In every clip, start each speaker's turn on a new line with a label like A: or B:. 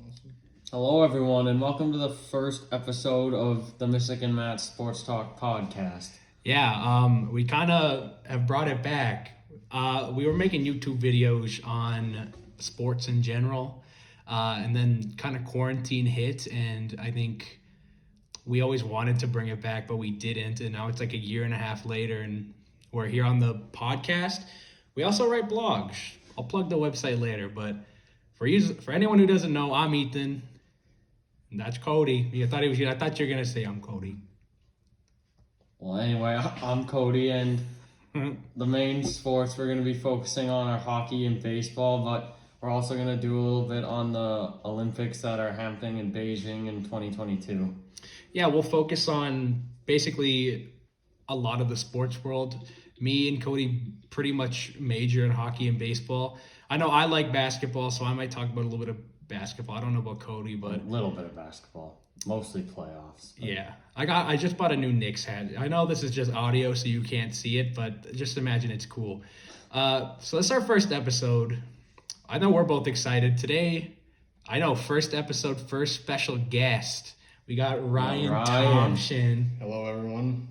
A: Awesome.
B: Hello, everyone, and welcome to the first episode of the Misyk And Maat Sports Talk podcast.
C: We kind of have brought it back. We were making YouTube videos on sports in general, and then kind of quarantine hit, and I think we always wanted to bring it back, but we didn't, and now it's like a year and a half later, and we're here on the podcast. We also write blogs. I'll plug the website later, but for anyone who doesn't know, I'm Ethan, and that's Cody. I thought you were gonna say I'm Cody.
B: Well, anyway, I'm Cody, and the main sports we're going to be focusing on are hockey and baseball, but we're also going to do a little bit on the Olympics that are happening in Beijing in 2022.
C: Yeah, we'll focus on basically a lot of the sports world. Me and Cody pretty much major in hockey and baseball. I know I like basketball, so I might talk about a little bit of basketball. I don't know about Cody, but
B: A little bit of basketball, mostly playoffs. But...
C: yeah. I just bought a new Knicks hat. I know this is just audio, so you can't see it, but just imagine it's cool. So this is our first episode. I know we're both excited. Today, first episode, first special guest. We got Ryan Thompson.
A: Hello, everyone.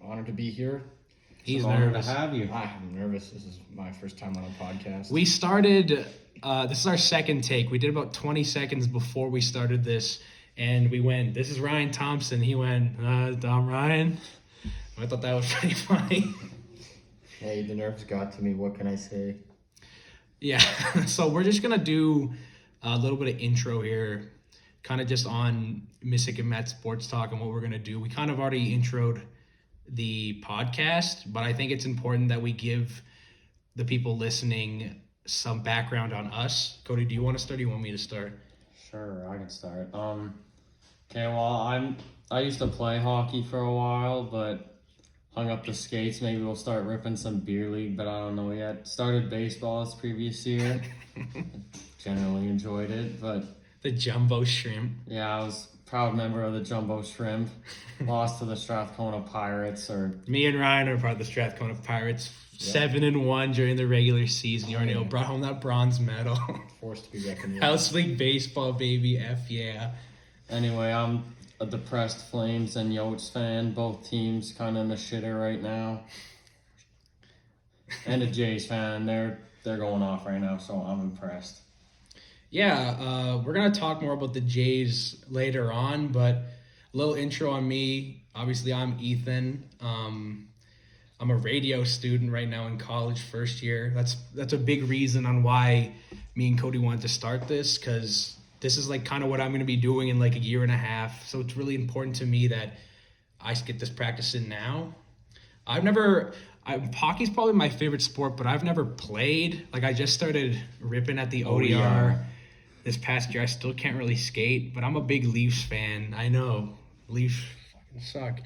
A: I'm honored to be here.
C: He's
B: nervous
C: nervous.
B: to have you.
A: I'm nervous. This is my first time on a podcast.
C: We started, this is our second take. We did about 20 seconds before we started this, and we went, this is Ryan Thompson. He went, I'm Ryan. I thought that was pretty funny.
A: Hey, the nerves got to me. What can I say?
C: Yeah, so we're just going to do a little bit of intro here, kind of just on Misyk and Maat Sports Talk and what we're going to do. We kind of already introed the podcast, but I think it's important that we give the people listening some background on us. Cody, do you want to start or do you want me to start?
B: Sure, I can start. Okay, well, I used to play hockey for a while, but hung up the skates. Maybe we'll start ripping some beer league, but I don't know yet. Started baseball this previous year. Generally enjoyed it, but
C: The Jumbo Shrimp.
B: yeah, I was a proud member of the Jumbo Shrimp. Lost to the Strathcona Pirates, or
C: Me and Ryan are part of the Strathcona Pirates. 7-1 during the regular season. You already know, brought home that bronze medal.
A: Forced to be reckoned with.
C: House League baseball, baby. F yeah.
B: anyway, I'm a depressed Flames and Yotes fan. Both teams kind of in the shitter right now. And a Jays fan, they're going off right now, so I'm impressed.
C: Yeah, we're going to talk more about the Jays later on, but a little intro on me. Obviously, I'm Ethan. I'm a radio student right now in college, first year. That's a big reason on why me and Cody wanted to start this, because this is like kind of what I'm going to be doing in like a year and a half. So it's really important to me that I get this practice in now. Hockey's probably my favorite sport, but I've never played. Like, I just started ripping at the ODR this past year. I still can't really skate, but I'm a big Leafs fan. I know. Leafs fucking suck.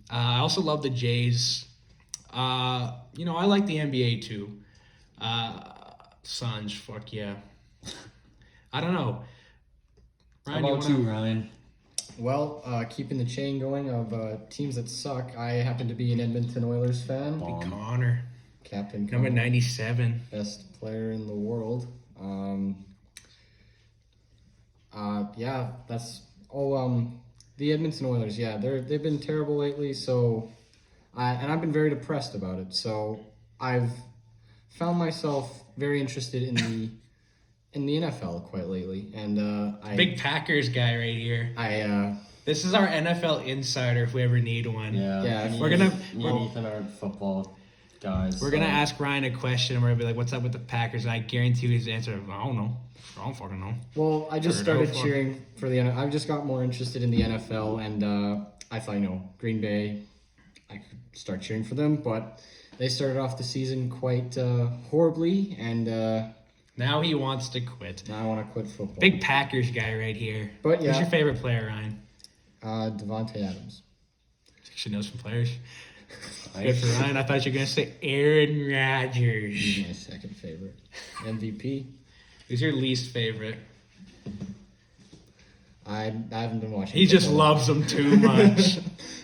C: I also love the Jays. I like the NBA too. Suns, fuck yeah. I don't know. Ryan,
B: How about you, Ryan?
A: Well, keeping the chain going of teams that suck, I happen to be an Edmonton Oilers fan.
C: Big Connor.
A: Captain
C: Number
A: Connor,
C: 97.
A: best player in the world. The Edmonton Oilers. Yeah, they've been terrible lately. So, I've been very depressed about it. So, I've found myself very interested in the NFL quite lately, and
C: Big Packers guy right here. This is our NFL insider if we ever need one.
B: Yeah,
C: We're gonna-
B: me and Ethan are football guys.
C: We're going to ask Ryan a question, and we're going to be like, what's up with the Packers? And I guarantee you his answer, I don't know. I don't fucking know.
A: Well, I just
C: Turn it
A: started
C: over.
A: cheering for the NFL. I've just got more interested in the NFL, and I thought, Green Bay, I could start cheering for them, but they started off the season quite horribly, and
C: Now he wants to quit.
A: now I want to quit football.
C: Big Packers guy right here.
A: But yeah.
C: Who's your favorite player, Ryan?
A: Devontae Adams.
C: Should know some players. Good for Ryan. I thought you were going to say Aaron Rodgers.
A: He's my second favorite. MVP.
C: Who's your least favorite?
A: I haven't been watching.
C: He just
A: football.
C: loves them too much.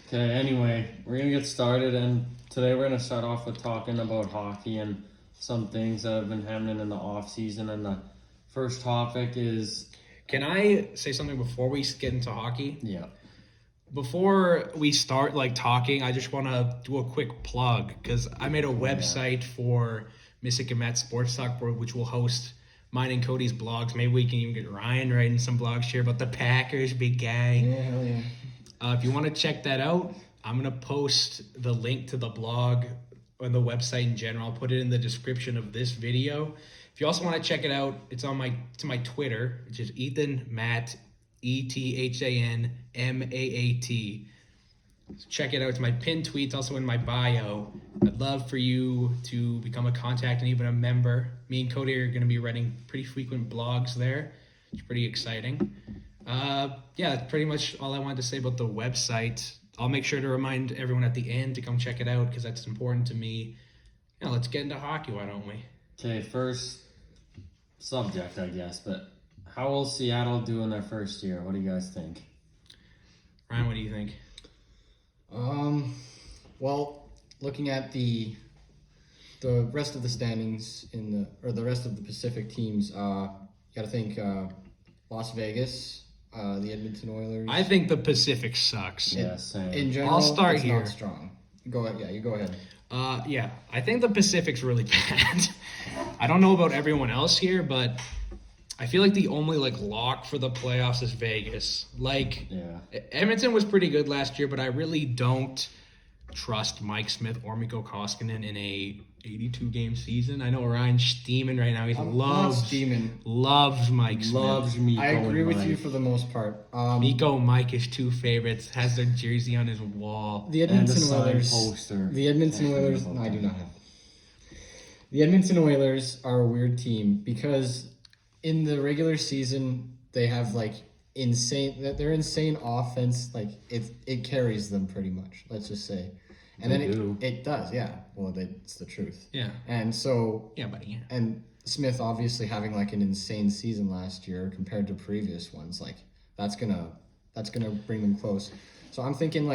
B: Okay, anyway, we're going to get started, and today we're going to start off with talking about hockey and some things that have been happening in the off season and the first topic is
C: Can I say something before we get into hockey?
B: yeah.
C: Before we start talking, I just want to do a quick plug because I made a website for Misyk And Maat Sports Talk Board, which will host mine and Cody's blogs. Maybe we can even get Ryan writing some blogs here about the Packers, big guy.
A: Yeah, hell yeah.
C: If you want to check that out, I'm going to post the link to the blog on the website in general. I'll put it in the description of this video. If you also want to check it out, it's on my Twitter, which is Ethan Matt, ETHANMAAT. So check it out. It's my pinned tweets, also in my bio. I'd love for you to become a contact and even a member. Me and Cody are going to be writing pretty frequent blogs there. It's pretty exciting. That's pretty much all I wanted to say about the website. I'll make sure to remind everyone at the end to come check it out because that's important to me. Let's get into hockey, why don't we?
B: Okay, first subject, I guess, but how will Seattle do in their first year? What do you guys think?
C: Ryan, what do you think?
A: Well, looking at the rest of the standings the rest of the Pacific teams, you got to think Las Vegas, the Edmonton Oilers.
C: I think the Pacific sucks.
B: Yeah, same.
A: In general,
C: I'll start
A: it's
C: here.
A: not strong. Go ahead. Yeah, you go ahead.
C: I think the Pacific's really bad. I don't know about everyone else here, but I feel like the only lock for the playoffs is Vegas. Edmonton was pretty good last year, but I really don't trust Mike Smith or Mikko Koskinen in a 82-game season. I know Ryan's steaming right now. He loves Mike Smith.
B: Loves Mikko.
A: I agree
B: and
A: with
B: Mike.
A: you for the most part.
C: Mikko, Mike, his two favorites, has their jersey on his wall.
A: The
B: And a
A: Edmonton
B: signed
A: Oilers.
B: poster.
A: The Edmonton
B: Can't
A: Oilers.
B: forget
A: No,
B: about
A: I do
B: that.
A: not have. The Edmonton Oilers are a weird team because in the regular season they have insane. Their insane offense. It carries them pretty much. Let's just say. And
B: They
A: then
B: do.
A: it does, yeah. Well, it's the truth.
C: Yeah.
A: And so,
C: Yeah, buddy. Yeah.
A: and Smith obviously having an insane season last year compared to previous ones, that's gonna bring them close. So I'm thinking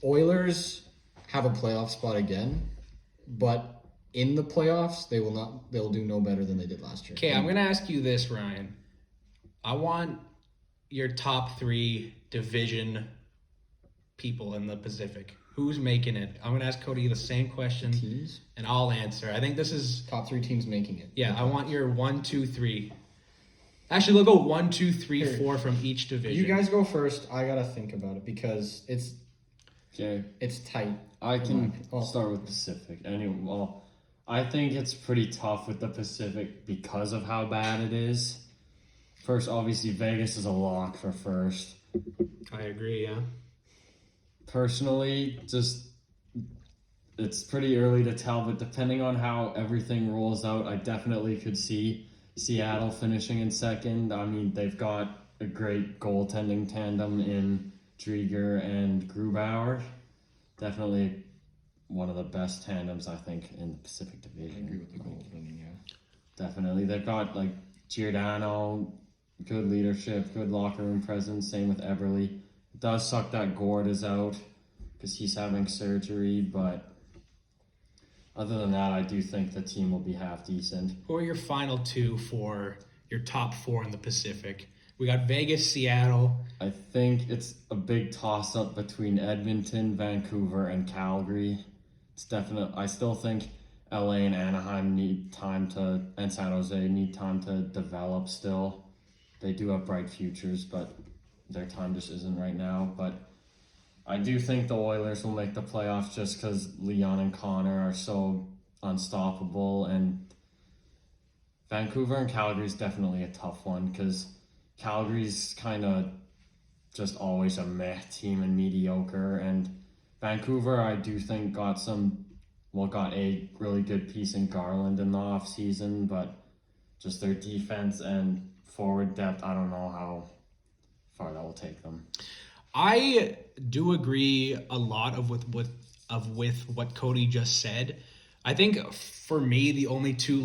A: Oilers have a playoff spot again, but in the playoffs they'll do no better than they did last year.
C: Okay, I'm gonna ask you this, Ryan. I want your top 3 division people in the Pacific. Who's making it? I'm gonna ask Cody the same question,
A: Teams?
C: and I'll answer. I think this is
A: Top 3 teams making it.
C: I want your 1, 2, 3. Actually, we'll go 1, 2, 3, 4 from each division.
A: You guys go first. I gotta think about it because it's tight.
B: I can
A: Oh.
B: start with Pacific. I think it's pretty tough with the Pacific because of how bad it is. First, obviously, Vegas is a lock for first.
C: I agree. Yeah.
B: Personally, it's pretty early to tell, but depending on how everything rolls out, I definitely could see Seattle finishing in second. I mean, they've got a great goaltending tandem in Drieger and Grubauer. Definitely one of the best tandems, I think, in the Pacific Division.
A: I agree with the goaltending, yeah.
B: Definitely. They've got Giordano, good leadership, good locker room presence. Same with Eberle. It does suck that Gord is out because he's having surgery, but other than that, I do think the team will be half decent.
C: Who are your final 2 for your top 4 in the Pacific? We got Vegas, Seattle.
B: I think it's a big toss-up between Edmonton, Vancouver, and Calgary. I still think LA and Anaheim and San Jose need time to develop still. They do have bright futures, but their time just isn't right now. But I do think the Oilers will make the playoffs just because Leon and Connor are so unstoppable. And Vancouver and Calgary is definitely a tough one because Calgary's kind of just always a meh team and mediocre. And Vancouver, I do think got a really good piece in Garland in the offseason, but just their defense and forward depth, I don't know how far that will take them.
C: I do agree a lot with what Cody just said. I think for me, the only 2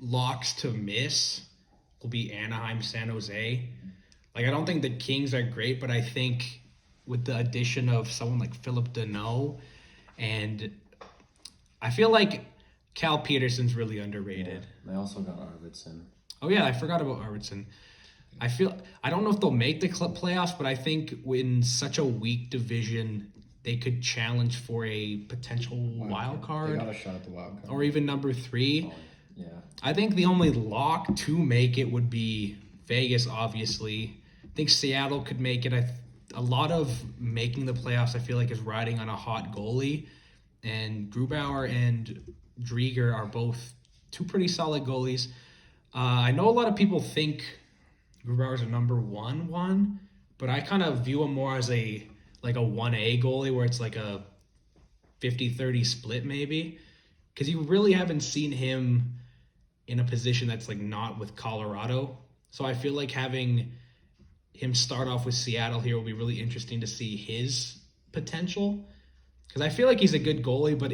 C: locks to miss will be Anaheim, San Jose. I don't think the Kings are great, but I think with the addition of someone like Philip Deneau, and I feel like Cal Peterson's really underrated.
B: Yeah, they also got Arvidsson.
C: Oh yeah, I forgot about Arvidsson. I don't know if they'll make the playoffs, but I think in such a weak division, they could challenge for a potential wild
A: They
C: card
A: got a shot at the wild card.
C: or even number 3.
B: Oh, yeah.
C: I think the only lock to make it would be Vegas, obviously. I think Seattle could make it. A lot of making the playoffs, I feel like, is riding on a hot goalie. And Grubauer and Drieger are both 2 pretty solid goalies. I know a lot of people think Grubauer's a number 1, but I kind of view him more as a 1A goalie where it's like a 50-30 split maybe. Because you really haven't seen him in a position that's like not with Colorado. So I feel like having him start off with Seattle here will be really interesting to see his potential. Because I feel like he's a good goalie, but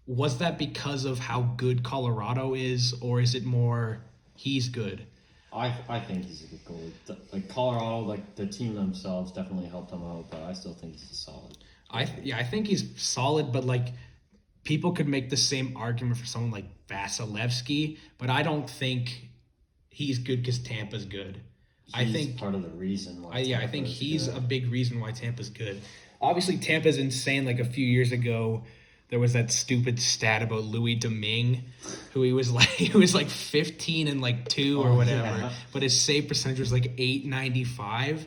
C: was that because of how good Colorado is, or is it more he's good?
B: I think he's a good goalie. Like Colorado, like the team themselves definitely helped him out, but I still think he's solid.
C: I think he's solid, but like people could make the same argument for someone like Vasilevsky, but I don't think he's good because Tampa's good. I think
B: part of the reason why.
C: I think he's a big reason why Tampa's good. Obviously, Tampa's insane. Like a few years ago, there was that stupid stat about Louis Domingue, who he was like 15 and like 2 or whatever,
B: yeah.
C: but his save percentage was like .895.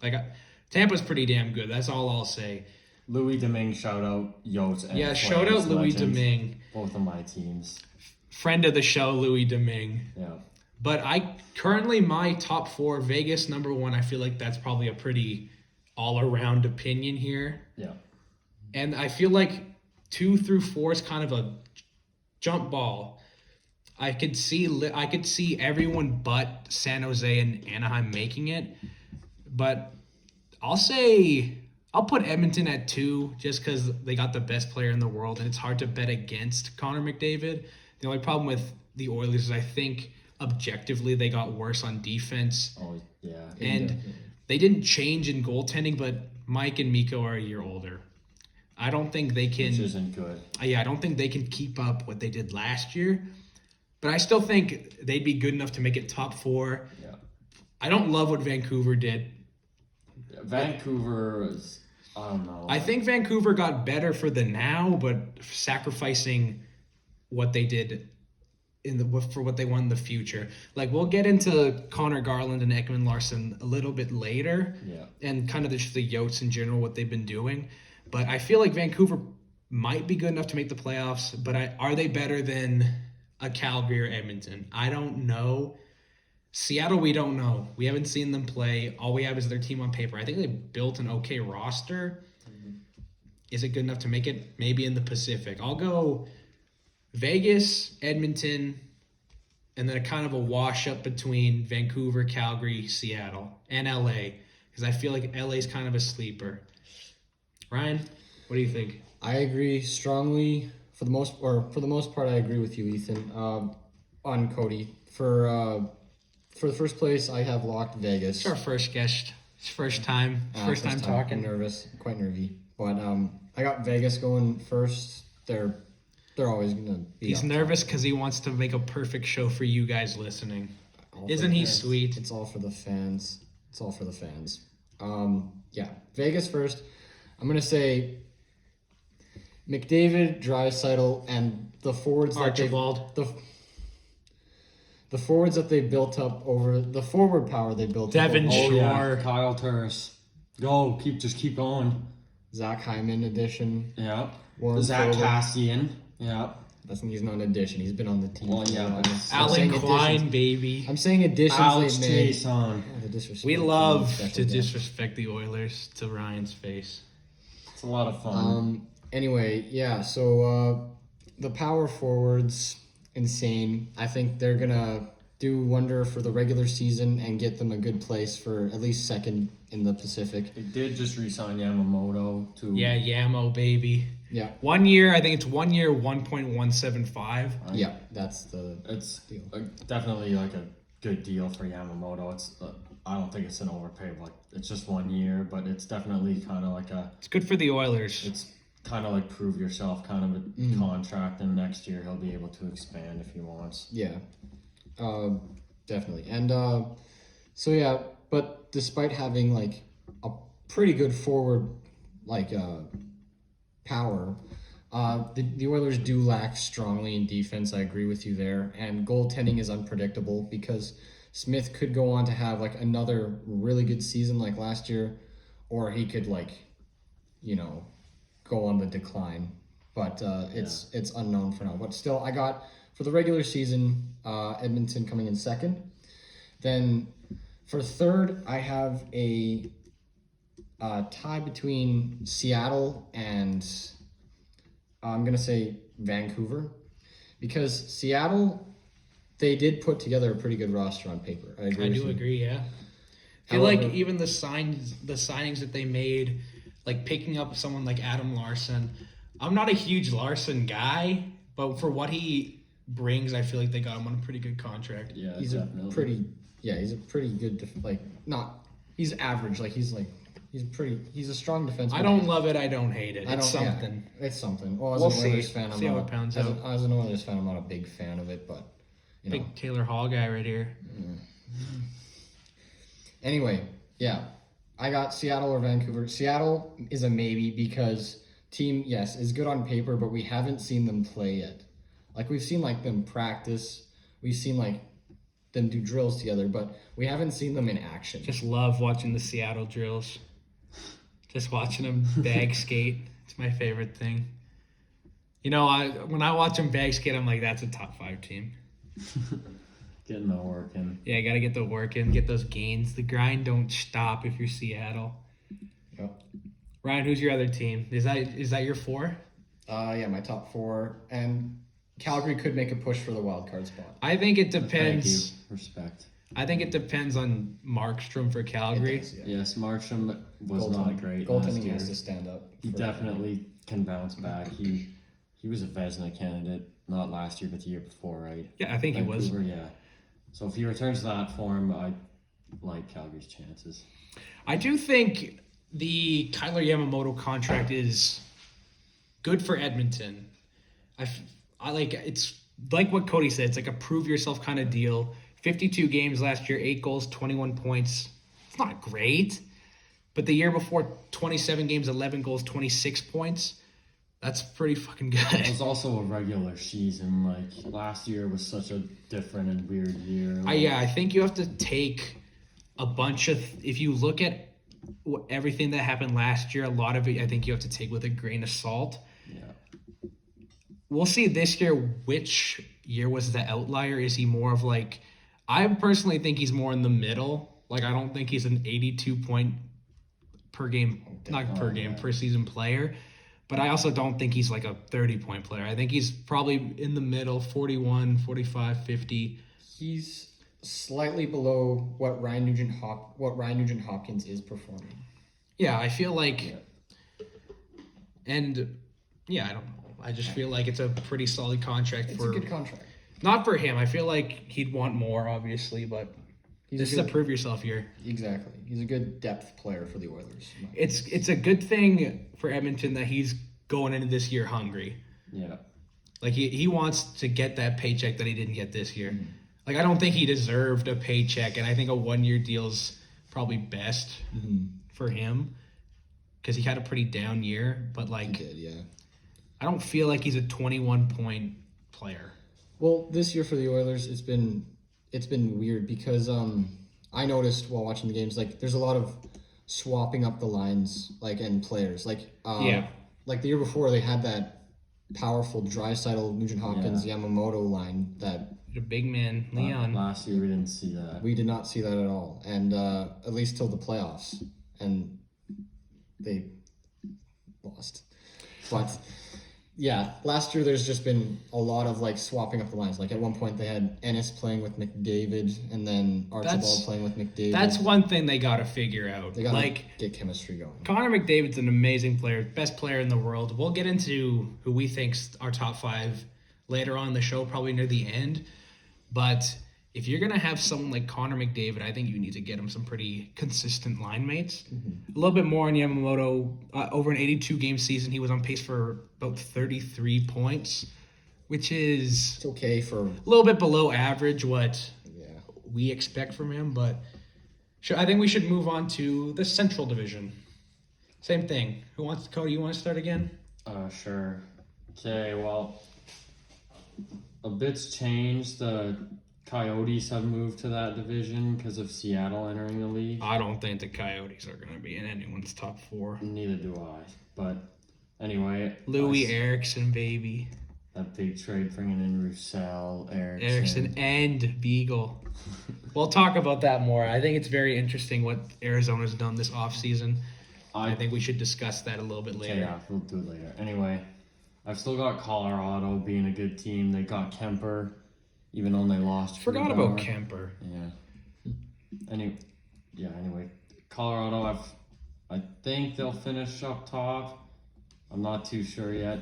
C: Like Tampa's pretty damn good. That's all I'll say.
B: Louis Domingue, shout out Yotes. And
C: Yeah, shout out Louis Domingue.
B: Both of my teams.
C: Friend of the show, Louis Domingue.
B: Yeah.
C: But currently my top 4, Vegas number 1. I feel like that's probably a pretty all-around opinion here.
B: Yeah.
C: And I feel like 2 through 4 is kind of a jump ball. I could see everyone but San Jose and Anaheim making it, but I'll put Edmonton at 2 just because they got the best player in the world, and it's hard to bet against Connor McDavid. The only problem with the Oilers is I think objectively they got worse on defense.
B: Oh yeah.
C: And they didn't change in goaltending, but Mike and Mikko are a year older. I don't think they can.
B: Which isn't good.
C: I don't think they can keep up what they did last year. But I still think they'd be good enough to make it top 4.
B: Yeah.
C: I don't love what Vancouver did.
B: Yeah, Vancouver is, I don't know.
C: I think Vancouver got better for the now, but sacrificing what they did for what they want in the future. Like, we'll get into Connor Garland and Ekman Larson a little bit later.
B: Yeah.
C: And kind of just the Yotes in general, what they've been doing. But I feel like Vancouver might be good enough to make the playoffs, but are they better than a Calgary or Edmonton? I don't know. Seattle, we don't know. We haven't seen them play. All we have is their team on paper. I think they built an okay roster. Mm-hmm. Is it good enough to make it? Maybe in the Pacific. I'll go Vegas, Edmonton, and then a kind of a wash up between Vancouver, Calgary, Seattle, and LA, because I feel like LA is kind of a sleeper. Ryan, what do you think?
A: I agree strongly. For the most part, I agree with you, Ethan. On Cody, for the first place, I have locked Vegas.
C: It's our first guest. It's first time talking.
A: I'm nervous, quite nervy, but I got Vegas going first. They're always gonna be.
C: He's nervous because he wants to make a perfect show for you guys listening. Isn't he sweet?
A: It's all for the fans. Yeah, Vegas first. I'm gonna say McDavid, Draisaitl, and the forwards
C: Archibald.
A: The forwards that they built up over the forward power they built
C: Devin
A: up.
C: Shore.
B: Yeah. Kyle Turris. Go, keep going.
A: Zach Hyman edition.
B: Yeah.
A: Warren
B: Zach
A: Fogle.
B: Cassian. Yeah.
A: He's not an addition. He's been on the team.
B: Well, yeah, but
C: Alan Klein, baby.
A: I'm saying additions
B: Alex
A: they made.
B: Jason.
A: The disrespect.
C: We love
A: Special
C: to
A: guest.
C: disrespect the Oilers to Ryan's face.
B: It's a lot of fun.
A: Anyway, yeah. So the power forwards, insane. I think they're gonna do wonder for the regular season and get them a good place for at least second in the Pacific.
B: They did just re-sign Yamamoto to.
C: Yeah, Yamo, baby.
A: Yeah.
C: 1 year, I think it's 1 year, 1.175.
A: Yeah, that's the
B: It's
A: deal.
B: Definitely like a good deal for Yamamoto. It's I don't think it's an overpay. Like it's just 1 year, but it's definitely kind of like
C: It's good for the Oilers.
B: it's kind of like prove yourself kind of a contract, and next year he'll be able to expand if he wants.
A: Yeah. Definitely. And so yeah, but despite having like a pretty good forward like power, the Oilers do lack strongly in defense. I agree with you there. And goaltending is unpredictable because Smith could go on to have like another really good season like last year, or he could like, go on the decline. But it's unknown for now. But still, I got for the regular season, Edmonton coming in second. Then for third, I have a tie between Seattle and I'm going to say Vancouver. Because Seattle, they did put together a pretty good roster on paper. I agree with you.
C: agree, yeah. I feel
A: However-
C: like even the signings that they made, like picking up someone like Adam Larson. I'm not a huge Larson guy, but for what he brings, I feel like they got him on a pretty good contract.
B: Yeah,
A: He's
B: definitely.
A: he's a pretty good, he's average. He's a strong defenseman.
C: I don't love it. I don't hate it.
A: I
C: It's
A: don't- yeah,
C: something.
A: it's something. Well, as
C: We'll
A: an Oilers
C: see.
A: fan,
C: See how it pans out.
A: As an Oilers fan, I'm not a big fan of it, but
C: Big Taylor Hall guy right here.
A: Anyway, yeah, I got Seattle or Vancouver. Seattle is a maybe because team, yes, is good on paper, but we haven't seen them play yet. Like we've seen like them practice, we've seen like them do drills together, but we haven't seen them in action.
C: Just love watching the Seattle drills. Just watching them bag skate. It's my favorite thing. When I watch them bag skate, I'm like, that's a top 5 team.
B: Getting the work in.
C: Yeah, I got to get the work in, get those gains. The grind don't stop if you're Seattle.
A: Yep.
C: Ryan, who's your other team? Is that your 4?
A: Yeah, my top 4, and Calgary could make a push for the wild card spot.
C: I think it
B: Thank
C: depends.
B: you. Respect.
C: I think it depends on Markstrom for Calgary.
A: It does, yeah.
B: Yes, Markstrom was not great last
A: Goaltending
B: year.
A: has to stand up.
B: He definitely can bounce back. He was a Vezina candidate, not last year, but the year before, right?
C: Yeah, I think he was.
B: Vancouver, yeah. So if he returns to that form, I like Calgary's chances.
C: I do think the Kyler Yamamoto contract is good for Edmonton. I like it's like what Cody said. It's like a prove yourself kind of deal. 52 games last year, 8 goals, 21 points. It's not great, but the year before, 27 games, 11 goals, 26 points. That's pretty fucking
B: It
C: good.
B: was also a regular season. Like last year was such a different and weird year.
C: I think you have to take a bunch of. If you look at everything that happened last year, a lot of it I think you have to take with a grain of salt.
B: Yeah.
C: We'll see this year which year was the outlier. Is he more of like? I personally think he's more in the middle. Like I don't think he's an 82 point per game, not per game, per season player. But I also don't think he's like a 30-point player. I think he's probably in the middle, 41, 45, 50.
A: He's slightly below what Ryan Nugent Hopkins is performing.
C: Yeah, I feel like, and yeah, I don't know. I just feel like it's a pretty solid contract
A: It's
C: for
A: a good contract.
C: not for him. I feel like he'd want more, obviously, but this is a prove yourself year.
A: Exactly. He's a good depth player for the Oilers.
C: It's a good thing for Edmonton that he's going into this year hungry.
B: Yeah.
C: Like he wants to get that paycheck that he didn't get this year. Like I don't think he deserved a paycheck, and I think a 1-year deal's probably best for him because he had a pretty down year. But like,
A: He did, yeah.
C: I don't feel like he's a 21-point player.
A: Well, this year for the Oilers, it's been weird because I noticed while watching the games, like there's a lot of swapping up the lines, like and players, like like the year before they had that powerful Draisaitl, Nugent Hopkins, Yamamoto line that
C: A big man, Leon.
B: Last year we didn't see that.
A: we did not see that at all, and at least till the playoffs, and they lost. But yeah, last year there's just been a lot of like swapping up the lines. Like at one point they had Ennis playing with McDavid, and then Archibald playing with McDavid.
C: That's one thing they got to figure out.
A: They gotta
C: Like,
A: get chemistry going.
C: Connor McDavid's an amazing player, best player in the world. We'll get into who we think's our top 5 later on in the show, probably near the end. But if you're going to have someone like Connor McDavid, I think you need to get him some pretty consistent line mates. A little bit more on Yamamoto. Over an 82-game season, he was on pace for about 33 points, which is
A: It's okay for
C: a little bit below average what
A: yeah.
C: we expect from him, but I think we should move on to the Central Division. Same thing. Cody, you want to start again?
B: Sure. Okay, well, a bit's changed. The Coyotes have moved to that division because of Seattle entering the league.
C: I don't think the Coyotes are going to be in anyone's top 4.
B: Neither do I. But anyway.
C: Louis Eriksson, baby.
B: That big trade bringing in Roussel,
C: Eriksson and Beagle. We'll talk about that more. I think it's very interesting what Arizona's done this offseason. I think we should discuss that a little bit later.
B: Okay, yeah, we'll do it later. Anyway, I've still got Colorado being a good team. They got Kemper, even though they lost.
C: Forgot about Kemper.
B: Yeah. Anyway, Colorado, I think they'll finish up top. I'm not too sure yet.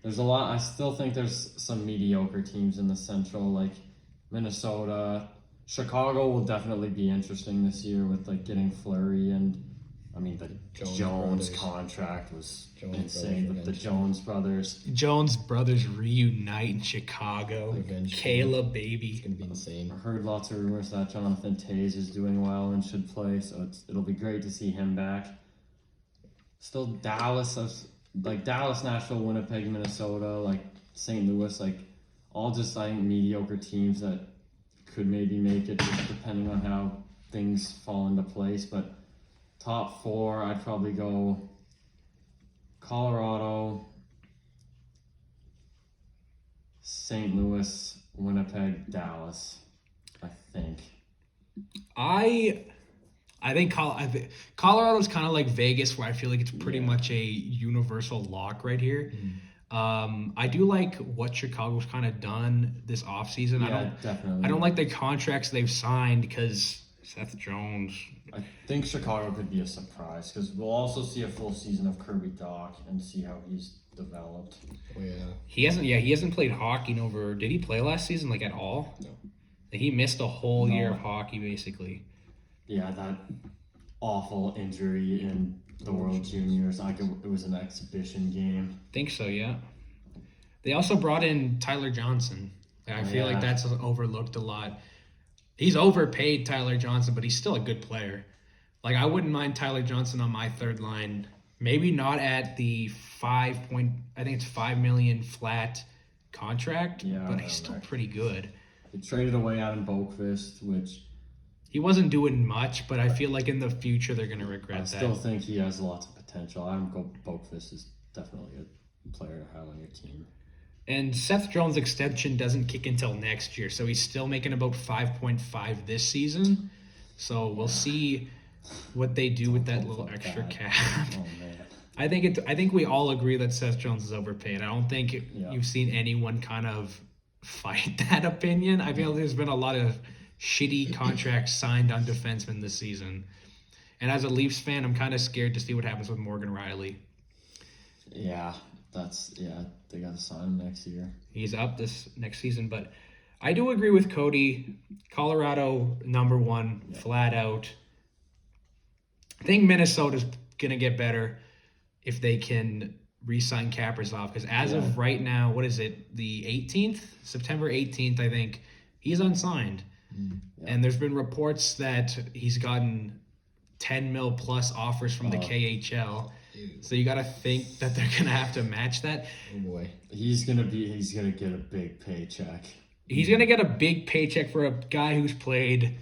B: There's a lot. I still think there's some mediocre teams in the Central, like Minnesota. Chicago will definitely be interesting this year with like getting Fleury and the Jones contract was insane. The Jones brothers.
C: Jones brothers reunite in Chicago.
A: Eventually.
C: Kayla, baby.
A: It's gonna be insane.
B: I heard lots of rumors that Jonathan Taze is doing well and should play, so it'll be great to see him back. Still Dallas, Nashville, Winnipeg, Minnesota, like St. Louis, like all just I think mediocre teams that could maybe make it just depending on how things fall into place. But top 4, I'd probably go Colorado, St. Louis, Winnipeg, Dallas, I think.
C: I think Colorado's kind of like Vegas, where I feel like it's pretty much a universal lock right here. I do like what Chicago's kind of done this offseason.
B: Yeah, definitely.
C: I don't like the contracts they've signed because Seth Jones.
B: I think Chicago could be a surprise because we'll also see a full season of Kirby Dach and see how he's developed.
A: Oh yeah.
C: He hasn't played hockey in over. Did he play last season like at all?
A: No.
C: He missed a whole year of hockey basically.
B: Yeah, that awful injury in the World Juniors. It was an exhibition game.
C: Think so, yeah. They also brought in Tyler Johnson. I feel like that's overlooked a lot. He's overpaid, Tyler Johnson, but he's still a good player. Like, I wouldn't mind Tyler Johnson on my third line. Maybe not at the I think it's $5 million flat contract, but he's still pretty good.
B: They traded away Adam Boqvist, which
C: he wasn't doing much, but I feel like in the future they're going to regret that.
B: I still think he has lots of potential. Adam Boqvist is definitely a player to have on your team.
C: And Seth Jones' extension doesn't kick until next year, so he's still making about 5.5 this season. So we'll see what they do with that little extra cap.
B: Oh man.
C: I think we all agree that Seth Jones is overpaid. I don't think you've seen anyone kind of fight that opinion. I feel there's been a lot of shitty contracts signed on defensemen this season. And as a Leafs fan, I'm kind of scared to see what happens with Morgan Riley.
B: Yeah, they got to sign him next year.
C: He's up this next season, but I do agree with Cody. Colorado, number 1, flat out. I think Minnesota's going to get better if they can re-sign Kaprizov, because as of right now, what is it, the 18th? September 18th, I think, he's unsigned. And there's been reports that he's gotten 10 mil plus offers from the KHL. So you got to think that they're going to have to match that.
A: Oh boy.
B: He's going to get a big paycheck.
C: He's going to get a big paycheck for a guy who's played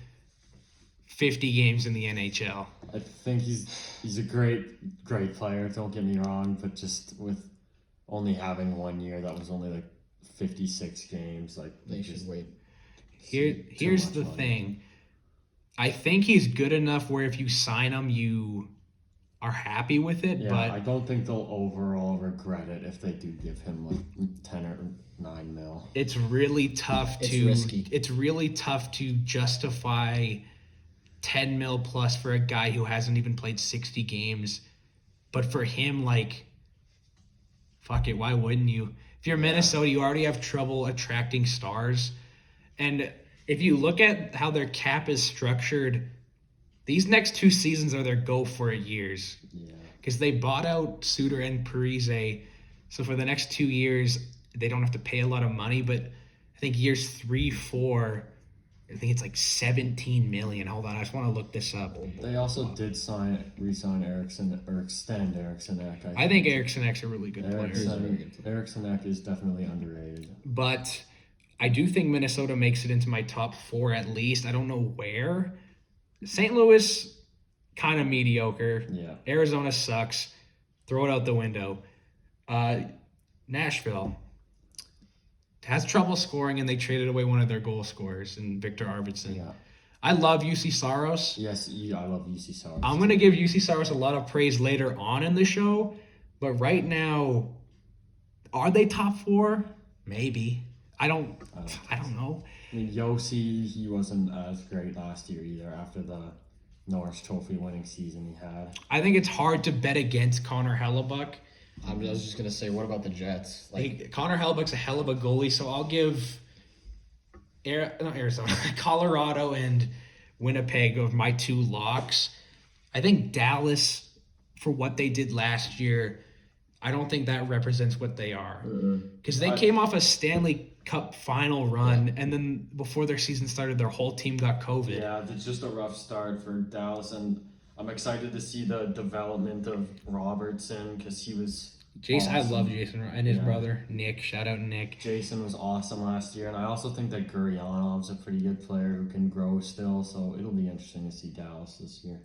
C: 50 games in the NHL.
B: I think he's a great player, don't get me wrong, but just with only having 1 year, that was only like 56 games. Like
A: They should wait.
C: Here's the thing. I think he's good enough where if you sign him, you are happy with it.
B: Yeah,
C: but
B: I don't think they'll overall regret it if they do give him like 10 or 9 mil.
C: It's really tough
A: risky.
C: It's really tough to justify 10 mil plus for a guy who hasn't even played 60 games. But for him, like, fuck it, why wouldn't you? If you're Minnesota, you already have trouble attracting stars. And if you look at how their cap is structured, these next 2 seasons are their go-for-it years.
B: Yeah.
C: Because they bought out Suter and Parise. So for the next 2 years, they don't have to pay a lot of money. But I think years 3, 4, I think it's like 17 million. Hold on, I just want to look this up.
B: They also did re-sign Eriksson or extend Eriksson Ek.
C: I think Eriksson Ek's a really good player.
B: Eriksson Ek is definitely underrated.
C: But I do think Minnesota makes it into my top 4 at least. I don't know where. St. Louis, kind of mediocre.
B: Yeah.
C: Arizona sucks. Throw it out the window. Nashville has trouble scoring, and they traded away one of their goal scorers in Victor Arvidsson.
B: Yeah.
C: I love UC Saros.
B: Yes, I love UC Saros.
C: I'm going to give UC Saros a lot of praise later on in the show, but right now, are they top 4? Maybe. I don't know.
B: I mean, Yossi, he wasn't as great last year either after the Norris Trophy winning season he had.
C: I think it's hard to bet against Connor Hellebuck.
A: I was just gonna say, what about the Jets?
C: Connor Hellebuck's a hell of a goalie, so I'll give not Arizona, Colorado and Winnipeg of my 2 locks. I think Dallas, for what they did last year, I don't think that represents what they are. Because they came off a Stanley Cup final run, and then before their season started, their whole team got COVID.
B: Yeah, it's just a rough start for Dallas, and I'm excited to see the development of Robertson because he was
C: Jason,
B: awesome.
C: I love Jason and his brother Nick. Shout out Nick.
B: Jason was awesome last year, and I also think that Guryanov's a pretty good player who can grow still. So it'll be interesting to see Dallas this year.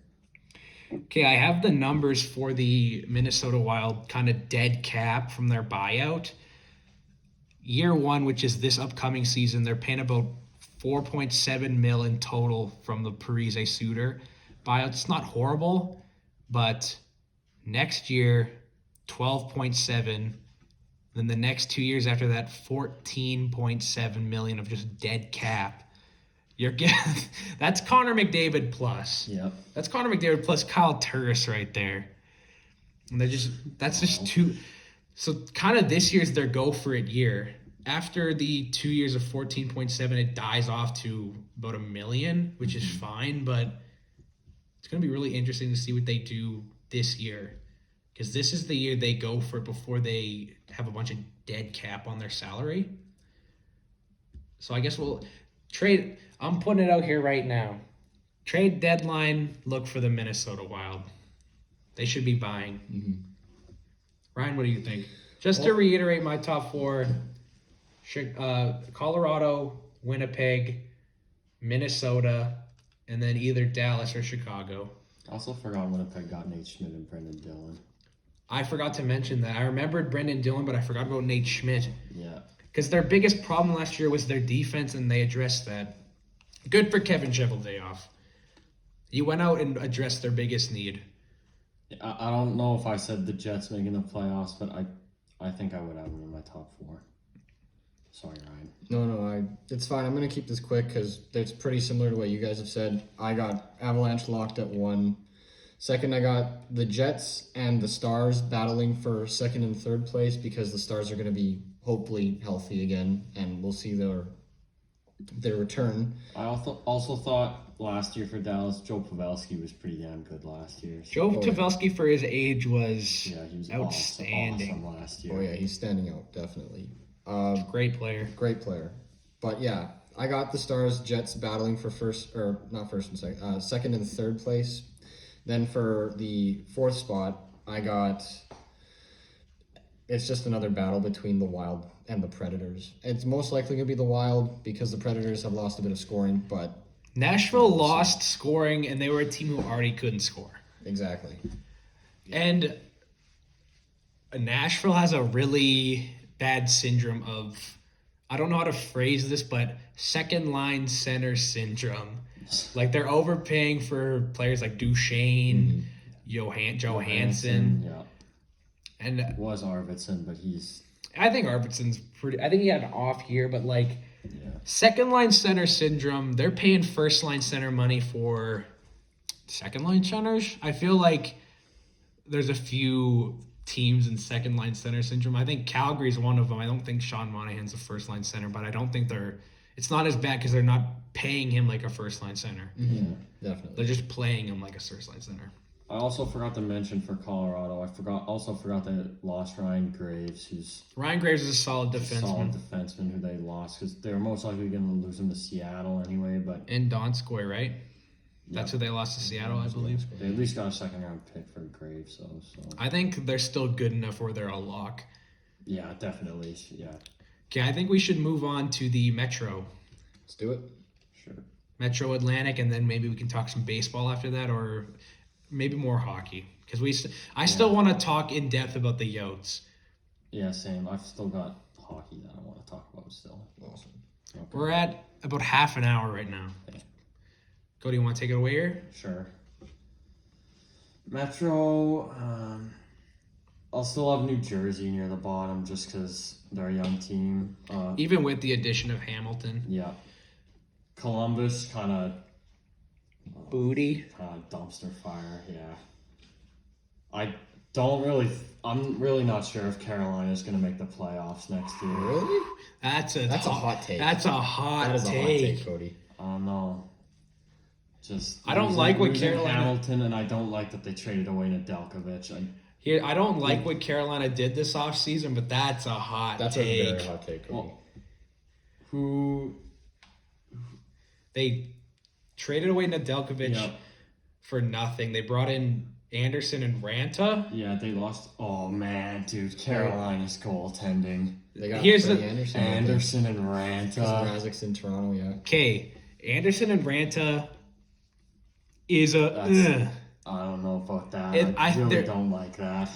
C: Okay, I have the numbers for the Minnesota Wild kind of dead cap from their buyout. Year 1, which is this upcoming season, they're paying about $4.7 million in total from the Parise Suter buyout. It's not horrible, but next year, 12.7. Then the next 2 years after that, 14.7 million of just dead cap. You're getting that's Connor McDavid plus.
B: Yep.
C: That's Connor McDavid plus Kyle Turris right there. And that's just too. So kind of this year's their go for it year. After the 2 years of 14.7, it dies off to about $1 million, which is fine, but it's going to be really interesting to see what they do this year. Because this is the year they go for it before they have a bunch of dead cap on their salary. So I guess we'll trade. I'm putting it out here right now. Trade deadline, look for the Minnesota Wild. They should be buying.
A: Mm-hmm.
C: Ryan, what do you think? Just to reiterate my top 4, Colorado, Winnipeg, Minnesota, and then either Dallas or Chicago.
B: Also forgot Winnipeg got Nate Schmidt and Brendan Dillon.
C: I forgot to mention that. I remembered Brendan Dillon, but I forgot about Nate Schmidt.
B: Yeah.
C: Because their biggest problem last year was their defense, and they addressed that. Good for Kevin Cheveldayoff. He went out and addressed their biggest need.
B: I don't know if I said the Jets making the playoffs, but I think I would have them in my top 4. Sorry, Ryan.
A: No, it's fine. I'm going to keep this quick because it's pretty similar to what you guys have said. I got Avalanche locked at 1. Second, I got the Jets and the Stars battling for second and third place because the Stars are going to be hopefully healthy again, and we'll see their return.
B: I also thought last year for Dallas, Joe Pavelski was pretty damn good last year. So.
C: Joe Pavelski, for his age, was
B: he was
C: outstanding.
B: awesome last year.
A: Oh, yeah, he's standing out, definitely.
C: Great player.
A: Great player. But, yeah, I got the Stars, Jets battling for second and third place. Then for the 4th spot, I got... It's just another battle between the Wild and the Predators. It's most likely going to be the Wild because the Predators have lost a bit of scoring, but...
C: Nashville lost scoring, and they were a team who already couldn't score.
A: Exactly.
C: And Nashville has a really bad syndrome of... I don't know how to phrase this, but second-line center syndrome. Like, they're overpaying for players like Duchesne, Johansson.
B: Yeah.
C: And
B: it was Arvidsson, but he's...
C: I think Arvidsson's pretty... I think he had an off year, but, like, second-line center syndrome, they're paying first-line center money for second-line centers. I feel like there's a few teams in second-line center syndrome. I think Calgary's one of them. I don't think Sean Monahan's a first-line center, but I don't think they're... It's not as bad because they're not paying him like a first-line center.
A: Mm-hmm. Yeah, definitely.
C: They're just playing him like a first-line center.
B: I also forgot to mention for Colorado. Also forgot they lost Ryan Graves, who's
C: Ryan Graves is a solid
B: a solid
C: defenseman.
B: defenseman who they lost because they were most likely going to lose him to Seattle anyway. But
C: And Donskoy, right? That's who they lost to Seattle, I believe.
B: they at least got a second-round pick for Graves, though. So
C: I think they're still good enough where they're a lock.
B: yeah, definitely. Yeah,
C: Okay, I think we should move on to the Metro.
A: Let's do it.
B: sure.
C: Metro Atlantic, and then maybe we can talk some baseball after that, or maybe more hockey. Because I still want to talk in depth about the Yotes.
B: Yeah, same. I've still got hockey that I want to talk about still.
A: Awesome.
B: Okay.
C: We're at about half an hour right now.
B: Okay.
C: Cody, you want to take it away here?
B: Sure. Metro, I'll still have New Jersey near the bottom just because they're a young team.
C: Even with the addition of Hamilton.
B: Yeah. Columbus, kind of
C: Booty.
B: dumpster fire, yeah. I'm really not sure if Carolina's going to make the playoffs next year.
A: Really?
C: That's a
A: hot take.
C: That's a hot
A: That is a hot take, Cody.
B: I don't know. Just
C: I don't like what
B: losing
C: Carolina-
B: Hamilton, and I don't like that they traded away Nedeljkovic.
C: I don't like what Carolina did this offseason, but that's a hot
A: That's
C: take.
A: a very hot take, Cody.
B: Well, who?
C: They traded away Nedeljkovic
B: Yeah,
C: for nothing. They brought in Anderson and Ranta.
B: yeah, they lost. Oh man, dude, Carolina's goaltending.
A: They got
C: Here's
A: Freddie
C: the-
B: Anderson and
A: Because
B: Ranta.
A: Mrazek's in Toronto, yeah.
C: Okay, Anderson and Ranta is
B: That's- I don't know about that. I really
C: they're-
B: don't like that.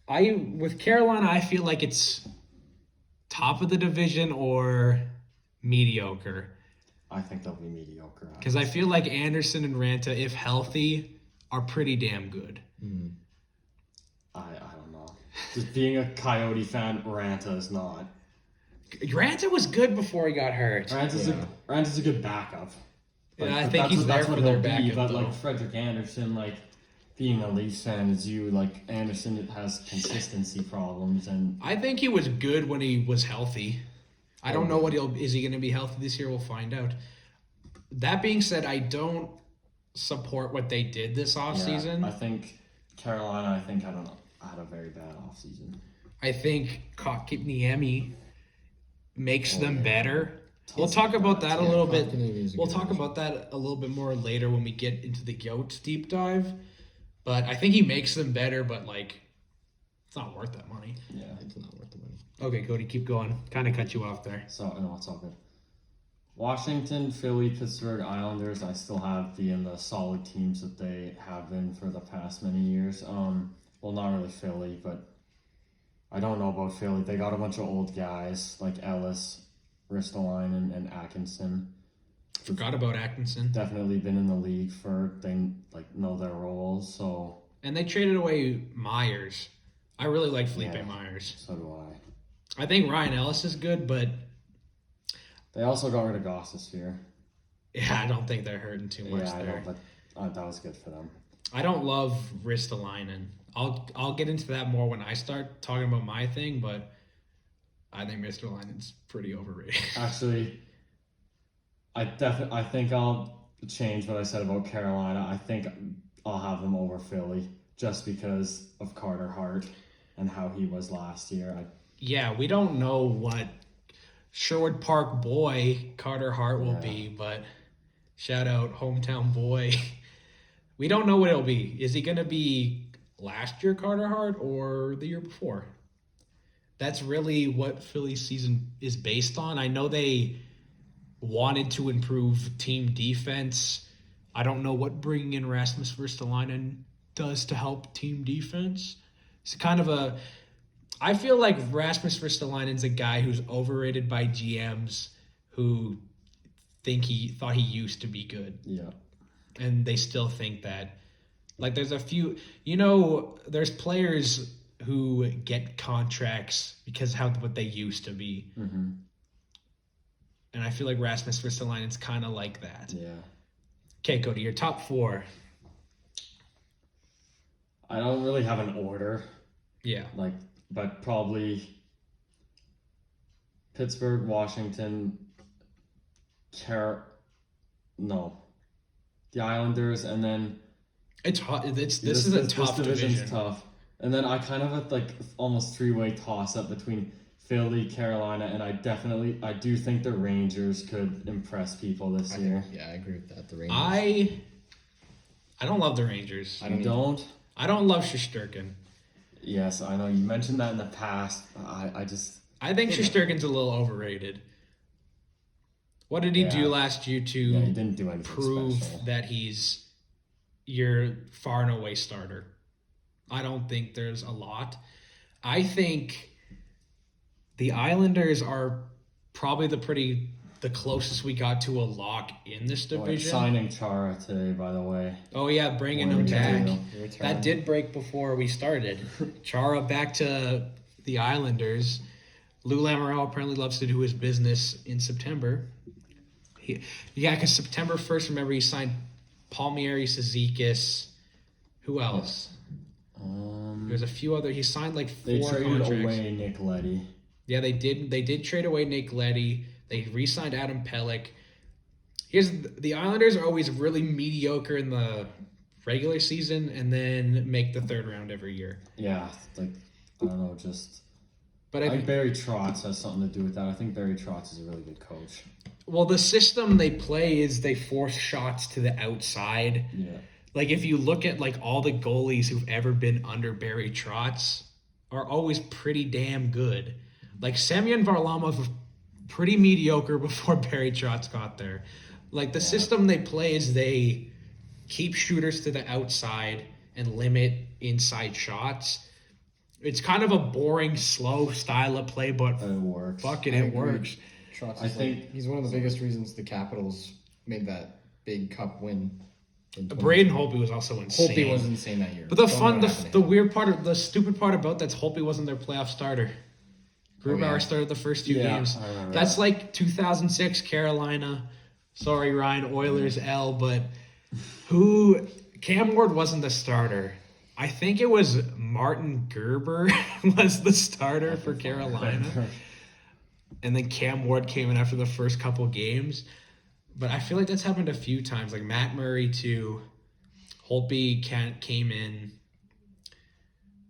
C: with Carolina, I feel like it's top of the division or mediocre.
B: I think they'll be mediocre.
C: Because I feel like Anderson and Ranta, if healthy, are pretty damn good.
B: I don't know. Just being a Coyote fan, Ranta is not.
C: Ranta was good before he got hurt.
B: Ranta's a good backup.
C: Yeah, I
B: but
C: think he's there
B: that's
C: for
B: what
C: their
B: he'll be,
C: backup,
B: But
C: though.
B: like Frederick Anderson, like being a Leafs fan is you. Like Anderson has consistency problems, and
C: I think he was good when he was healthy. I don't know what is he going to be healthy this year? We'll find out. That being said, I don't support what they did this offseason.
B: I think Carolina. Had a very bad offseason.
C: I think Kotkaniemi makes them better. We'll
B: Tough
C: talk about that a little bit.
A: Kotkaniemi's a
C: We'll
A: good
C: talk about that a little bit more later when we get into the Goats deep dive. But I think he makes them better, but like, it's not worth that money.
B: Yeah.
A: It's not worth the money.
C: Okay, Cody, keep going. Kind of cut you off there.
B: So no, it's all good. Washington, Philly, Pittsburgh, Islanders. I still have in the solid teams that they have been for the past many years. Well, not really Philly, but I don't know about Philly. They got a bunch of old guys like Ellis, Ristolainen, and Atkinson.
C: Forgot about Atkinson.
B: Definitely been in the league they know their roles. So
C: And they traded away Myers. I really like Felipe
B: Yeah.
C: Myers.
B: so do I.
C: I think Ryan Ellis is good, but
B: They also got rid of Gostisbehere.
C: yeah, I don't think they're hurting too much
B: Yeah, I
C: there.
B: know, but that was good for them.
C: I don't love Ristolainen. I'll get into that more when I start talking about my thing, but I think Ristolainen's pretty overrated.
B: Actually, I think I'll change what I said about Carolina. I think I'll have them over Philly just because of Carter Hart and how he was last year.
C: Yeah, we don't know what Sherwood Park boy Carter Hart will be, but shout out hometown boy. We don't know what it'll be. Is he going to be last year Carter Hart or the year before? That's really what Philly's season is based on. I know they wanted to improve team defense. I don't know what bringing in Rasmus Ristolainen does to help team defense. It's kind of I feel like Rasmus Ristolainen's a guy who's overrated by GMs who thought he used to be good.
B: Yeah.
C: And they still think that. Like there's a few, there's players who get contracts because what they used to be.
B: Mm-hmm.
C: And I feel like Rasmus Ristolainen's kind of like that.
B: Yeah.
C: Okay, Cody, your top four.
B: I don't really have an order,
C: Yeah.
B: but probably Pittsburgh, Washington, the Islanders, and then
C: It's hot. This is a tough
B: this division's
C: division.
B: tough. And then I kind of had like almost three-way toss-up between Philly, Carolina, and I do think the Rangers could impress people this year.
A: I agree with that. The Rangers.
C: I don't love the Rangers.
B: I don't.
C: I don't love Shesterkin.
B: Yes, I know you mentioned that in the past.
C: I think Shesterkin's a little overrated. What did he do last year
B: he
C: to
B: didn't do anything
C: prove
B: special.
C: that he's your far and away starter? I don't think there's a lot. I think the Islanders are probably the closest we got to a lock in this division.
B: Signing Chara today, by the way.
C: Oh yeah, bringing him back. That did break before we started. Chara back to the Islanders. Lou Lamoriello apparently loves to do his business in September. Because September 1st, remember, he signed Palmieri, Cizikas. Who else? There's a few other. He signed like 4
B: They traded
C: contracts.
B: away Nick Leddy.
C: Yeah, they did. They did trade away Nick Leddy. They re-signed Adam Pelech. The Islanders are always really mediocre in the regular season and then make the third round every year.
B: Yeah, like I don't know, just.
C: But
B: I think Barry Trotz has something to do with that. I think Barry Trotz is a really good coach.
C: Well, the system they play is they force shots to the outside.
B: Yeah.
C: Like if you look at like all the goalies who've ever been under Barry Trotz are always pretty damn good. Like Semyon Varlamov was pretty mediocre before Barry Trotz got there. Like the system they play is they keep shooters to the outside and limit inside shots. It's kind of a boring, slow style of play, but
B: It works.
C: fuck it, it works.
A: Trotz
B: I
A: is
B: think-
A: he's one of the biggest reasons the Capitals made that big cup win.
C: Braden Holtby was also insane.
A: Holtby was insane that year.
C: But the
A: Don't know what happened to
C: the
A: him.
C: weird part, the stupid part about that's Holtby wasn't their playoff starter. Grubauer
A: yeah.
C: started the first 2
B: Yeah,
C: games.
B: I remember
C: That's
B: that.
C: like 2006 Carolina. Sorry, Ryan, Oilers L, but Cam Ward wasn't the starter. I think it was Martin Gerber was the starter for Carolina. And then Cam Ward came in after the first couple games. But I feel like that's happened a few times. Like Matt Murray too. Holtby came in.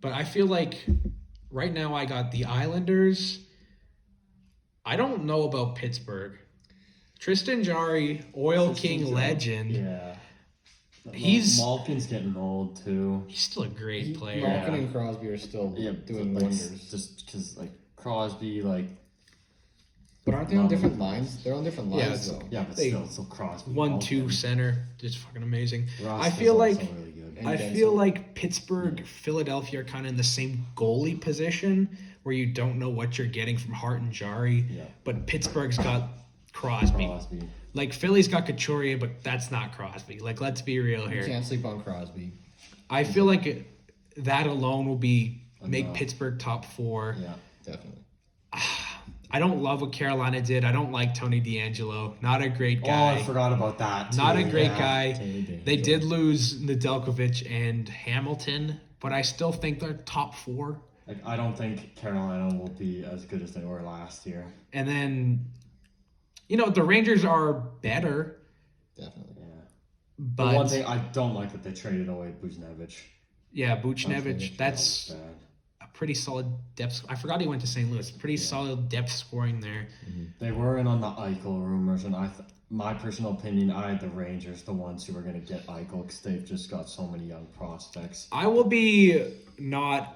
C: But I feel like right now I got the Islanders. I don't know about Pittsburgh. Tristan Jarry, Oil King legend.
B: Yeah. Malkin's getting old too.
C: He's still a great player.
A: Malkin and Crosby are still doing
B: like,
A: wonders.
B: Just because like Crosby, like
A: But aren't they on different lines? They're on different lines though.
B: yeah, but
C: They-
B: still Crosby.
C: 1-2
B: Malkin.
C: center, just fucking amazing.
B: Ross
C: I
B: is
C: feel
B: also
C: like
B: really good.
A: And
C: I
A: Benson.
C: feel like Pittsburgh, Philadelphia are kind of in the same goalie position where you don't know what you're getting from Hart and Jari.
B: Yeah.
C: But Pittsburgh's got Crosby.
B: Crosby.
C: Like Philly's got Couturier, but that's not Crosby. Like let's be real
A: You
C: here.
A: can't sleep on Crosby.
C: I feel like that alone will make
B: Enough.
C: Pittsburgh top 4.
B: Yeah.
A: Definitely.
C: I don't love what Carolina did. I don't like Tony DeAngelo. Not a great
B: Oh,
C: guy.
B: I forgot about that.
C: Not
B: too.
C: a great
B: Yeah.
C: guy.
B: Totally
C: They
B: dangerous.
C: did lose Nedeljkovic and Hamilton, but I still think they're top 4.
B: Like, I don't think Carolina will be as good as they were last year.
C: And then, the Rangers are better,
A: Definitely.
B: Yeah.
C: but
B: The one thing I don't like that they traded away Buchnevich.
C: yeah, Buchnevich, that's
B: That was bad.
C: a pretty solid depth. I forgot he went to St. Louis. Pretty solid depth scoring there.
B: They were in on the Eichel rumors, and my personal opinion, I had the Rangers, the ones who were going to get Eichel, because they've just got so many young prospects.
C: I will be not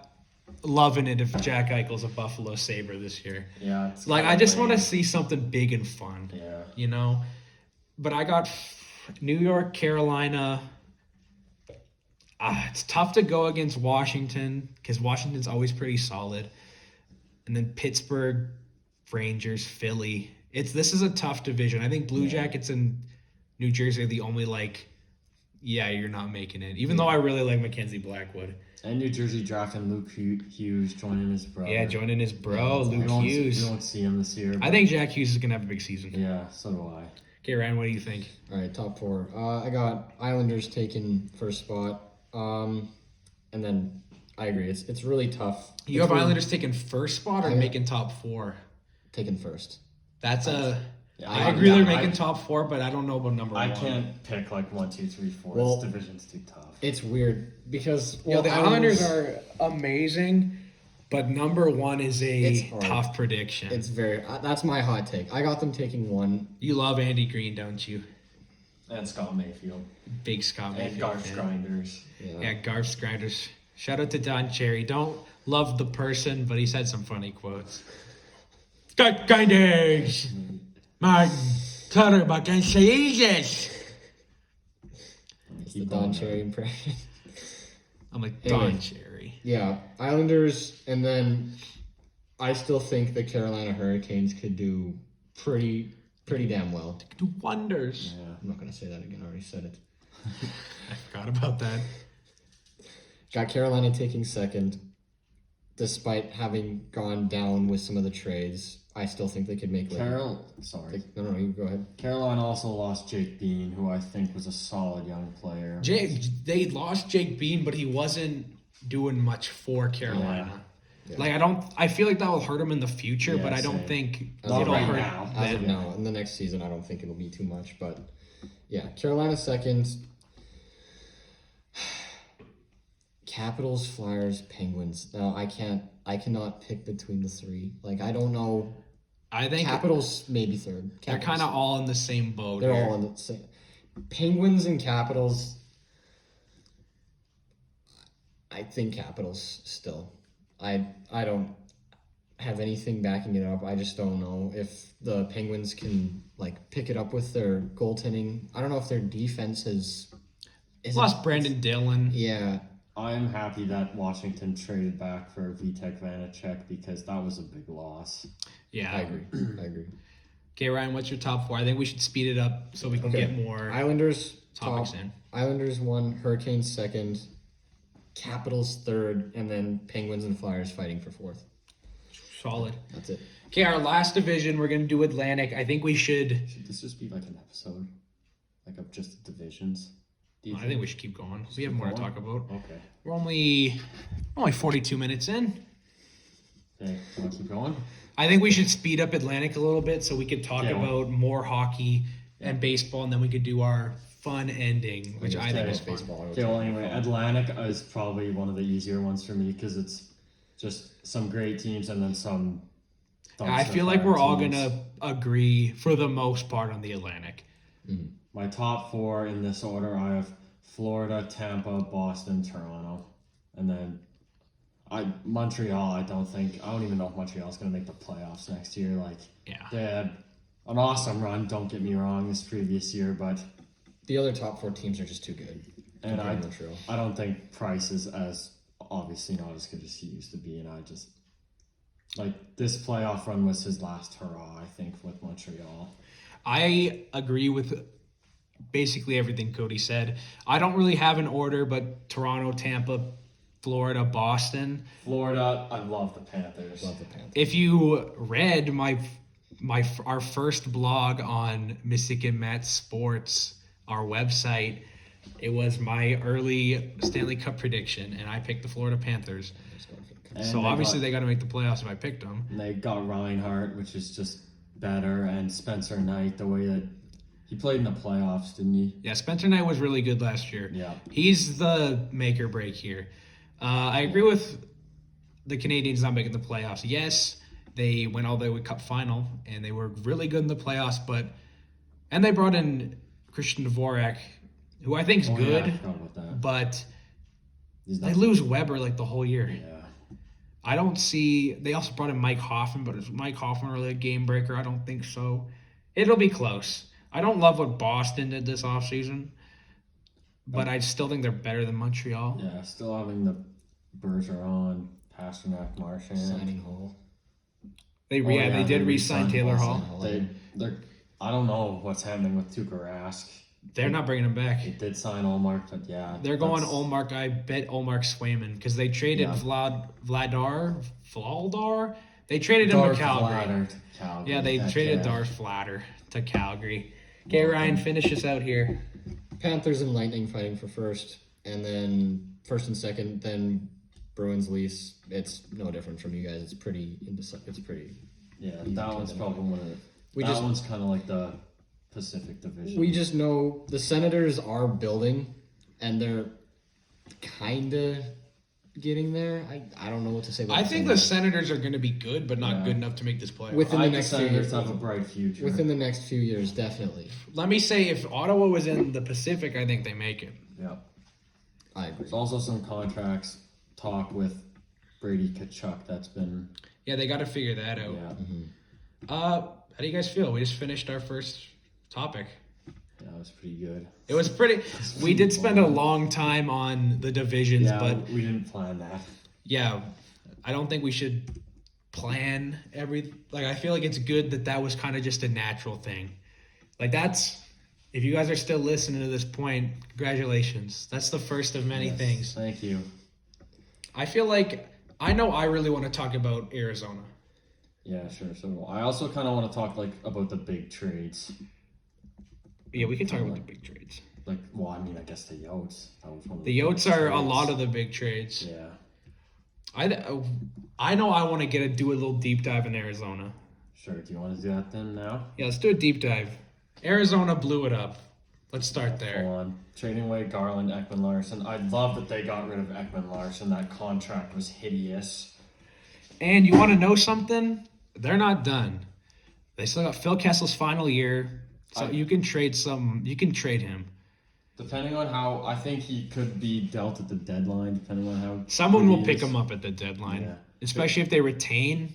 C: loving it if Jack Eichel's a Buffalo Sabre this year.
B: Yeah, it's
C: Like,
B: kinda
C: I just want to
B: lame.
C: see something big and fun.
B: Yeah.
C: But I got New York, Carolina. It's tough to go against Washington because Washington's always pretty solid. And then Pittsburgh, Rangers, Philly. This is a tough division. I think Blue Jackets and New Jersey are the only you're not making it. Even though I really like Mackenzie Blackwood.
B: And New Jersey drafting Luke Hughes, joining his brother.
C: Yeah, joining his bro, Luke
B: We
C: Hughes.
B: don't see him this year.
C: I
B: but-
C: think Jack Hughes is gonna have a big season.
B: Yeah, so do I.
C: Okay, Ryan, what do you think?
A: All right, top 4. I got Islanders taking first spot. And then I agree. It's really tough.
C: You have
A: Between-
C: Islanders taking first spot or
A: I-
C: making top 4?
A: taking first.
C: That's a
B: Yeah,
C: I agree they're
B: I-
C: making top 4, but I don't know about number
B: I
C: 1.
B: can't pick like 1, 2, 3, 4.
A: Well,
B: This division's too tough.
A: It's weird because
C: The Islanders are amazing, but number 1 is
A: It's
C: a
A: hard.
C: tough prediction.
A: It's very. That's my hot take. I got them taking 1.
C: You love Andy Green, don't you?
B: And Scott Mayfield.
C: Big Scott
B: And
C: Mayfield
B: Garth
C: fan.
B: Grinders.
C: Yeah, Garth Grinders. Shout out to Don Cherry. Don't love the person, but he said some funny quotes. Garth Grinders! Martin, sorry about that. Jesus!
A: It's the Don Cherry impression.
C: I'm like,
A: Anyway.
C: Don Cherry.
A: Yeah, Islanders, and then I still think the Carolina Hurricanes could do pretty damn well.
C: Do wonders.
B: Yeah.
A: I'm not gonna say that again. I already said it.
C: I forgot about that.
A: Got Carolina taking second, despite having gone down with some of the trades. I still think they could make.
B: No,
A: You go ahead.
B: Carolina also lost Jake Bean, who I think was a solid young player.
C: They lost Jake Bean, but he wasn't doing much for Carolina.
A: Yeah.
C: I feel like that will hurt him in the future, but I don't
B: same.
C: think
A: Not
C: it'll
B: right
C: hurt
B: now.
A: As of
C: them.
A: now, in the next season, I don't think it'll be too much. But yeah, Carolina second. Capitals, Flyers, Penguins. No, I cannot pick between the 3. Like, I don't know.
C: I think
A: Capitals maybe third.
C: they're kind of all in the same boat.
A: They're
C: here.
A: all in the same. Penguins and Capitals. I think Capitals still. I don't have anything backing it up. I just don't know if the Penguins can like pick it up with their goaltending. I don't know if their defense is
C: Lost Brandon Dillon.
A: Yeah.
B: I am happy that Washington traded back for Vitek Vanacek because that was a big loss.
C: Yeah,
A: I agree.
C: Okay, Ryan, what's your top 4? I think we should speed it up so we can get more
A: Islanders
C: topics
A: top.
C: in.
A: Islanders 1, Hurricanes second, Capitals third, and then Penguins and Flyers fighting for 4th.
C: Solid.
A: That's it.
C: Okay, our last division, we're going to do Atlantic. I think we should...
B: Should this just be like an episode? Like of just the divisions?
C: I think we should keep going. We have
B: keep
C: more to
B: going?
C: talk about.
B: Okay.
C: We're only 42 minutes in.
B: Okay, want to keep going?
C: I think we should speed up Atlantic a little bit so we could talk
B: Okay, well-
C: about more hockey and baseball, and then we could do our fun ending, which I think is fun.
A: baseball.
B: Okay, well, anyway, Atlantic is probably one of the easier ones for me because it's just some great teams and then some.
C: I feel like we're all going
B: teams.
C: to agree for the most part on the Atlantic.
B: My top 4 in this order, I have Florida, Tampa, Boston, Toronto, and then Montreal. I don't even know if Montreal's going to make the playoffs next year. Like,
C: Yeah.
B: they had an awesome run. Don't get me wrong, this previous year, but
A: The other top 4 teams are just too good.
B: and
A: compared to Montreal.
B: I don't think Price is as obviously not as good as he used to be, and I just like this playoff run was his last hurrah. I think with Montreal.
C: I agree with basically everything Cody said. I don't really have an order, but Toronto, Tampa, Florida, Boston.
B: Florida, I love the Panthers.
A: Love the Panthers.
C: If you read our first blog on Misyk And Maat Sports, our website, it was my early Stanley Cup prediction, and I picked the Florida Panthers.
B: And
C: So obviously they got to make the playoffs if I picked them.
B: they got Reinhardt, which is just better, and Spencer Knight, the way that he played in the playoffs, didn't he?
C: Yeah, Spencer Knight was really good last year.
B: Yeah.
C: He's the make or break here. I agree with the Canadians not making the playoffs. Yes, they went all the way to Cup final, and they were really good in the playoffs, and they brought in Christian Dvorak, who I think is
B: Yeah,
C: good,
B: I forgot about that.
C: but
B: He's
C: they
B: not-
C: lose Weber like the whole year.
B: Yeah.
C: I don't see. They also brought in Mike Hoffman, but is Mike Hoffman really a game breaker? I don't think so. It'll be close. I don't love what Boston did this offseason, but I still think they're better than Montreal.
B: Yeah, still having the Bergeron, Pasternak, Marchand.
A: Signing Hall.
C: They did re-sign Taylor Hall.
B: They're. I don't know what's happening with Tuukka Rask.
C: They're not bringing him back.
B: They did sign Olmark, but yeah,
C: They're going
B: that's-
C: Olmark. I bet Olmark Swayman because they traded
B: Yeah.
C: Vladar. They traded him
B: Darth
C: to Calgary.
B: Flatter to Calgary.
C: Yeah, they
B: Heck
C: traded
B: yeah.
C: Darth Flatter to Calgary. Okay, Ryan, finish us out here.
A: Panthers and Lightning fighting for first, and then first and second, then Bruins, Leafs. It's no different from you guys. It's pretty. It's pretty.
B: Yeah, that one's probably one of the. That one's kind of like the Pacific Division.
A: We just know the Senators are building, and they're kind of getting there. I don't know what to say about
C: I think the Senators are going to be good, but not good enough to make this playoff.
A: Within the
B: I think
A: next
B: the
A: few
B: Senators
A: years.
B: have a bright future.
A: Within the next few years, definitely.
C: Let me say, if Ottawa was in the Pacific, I think they make it.
B: Yeah.
A: I agree.
B: There's also some contracts talk with Brady Tkachuk that's been.
C: Yeah, they got to figure that out.
B: Yeah.
C: How do you guys feel? We just finished our first topic.
B: That was pretty good.
C: It was pretty. We did spend a long time on the divisions,
B: Yeah,
C: but
B: we didn't plan that.
C: yeah, I don't think we should plan every. Like, I feel like it's good that was kind of just a natural thing. Like, that's. If you guys are still listening to this point, congratulations. That's the first of many things.
B: Thank you.
C: I feel like I know I really want to talk about Arizona.
B: Yeah, sure. So I also kind of want to talk about the big trades.
C: Yeah, we can talk about the big trades.
B: I guess the Yotes. That was one of
C: The Yotes are a
B: trades.
C: lot of the big trades.
B: Yeah.
C: I know I want to do a little deep dive in Arizona.
B: Sure. Do you want to do that then now?
C: Yeah, let's do a deep dive. Arizona blew it up. Let's start there.
B: Go on. Trading away Garland, Ekman Larson. I love that they got rid of Ekman Larson. That contract was hideous.
C: And you want to know something? They're not done. They still got Phil Kessel's final year. So you can trade him.
B: Depending on how, I think he could be dealt at the deadline, depending on how.
C: Someone
B: good
C: will
B: he
C: pick
B: is.
C: him up at the deadline.
B: Yeah.
C: Especially if they retain.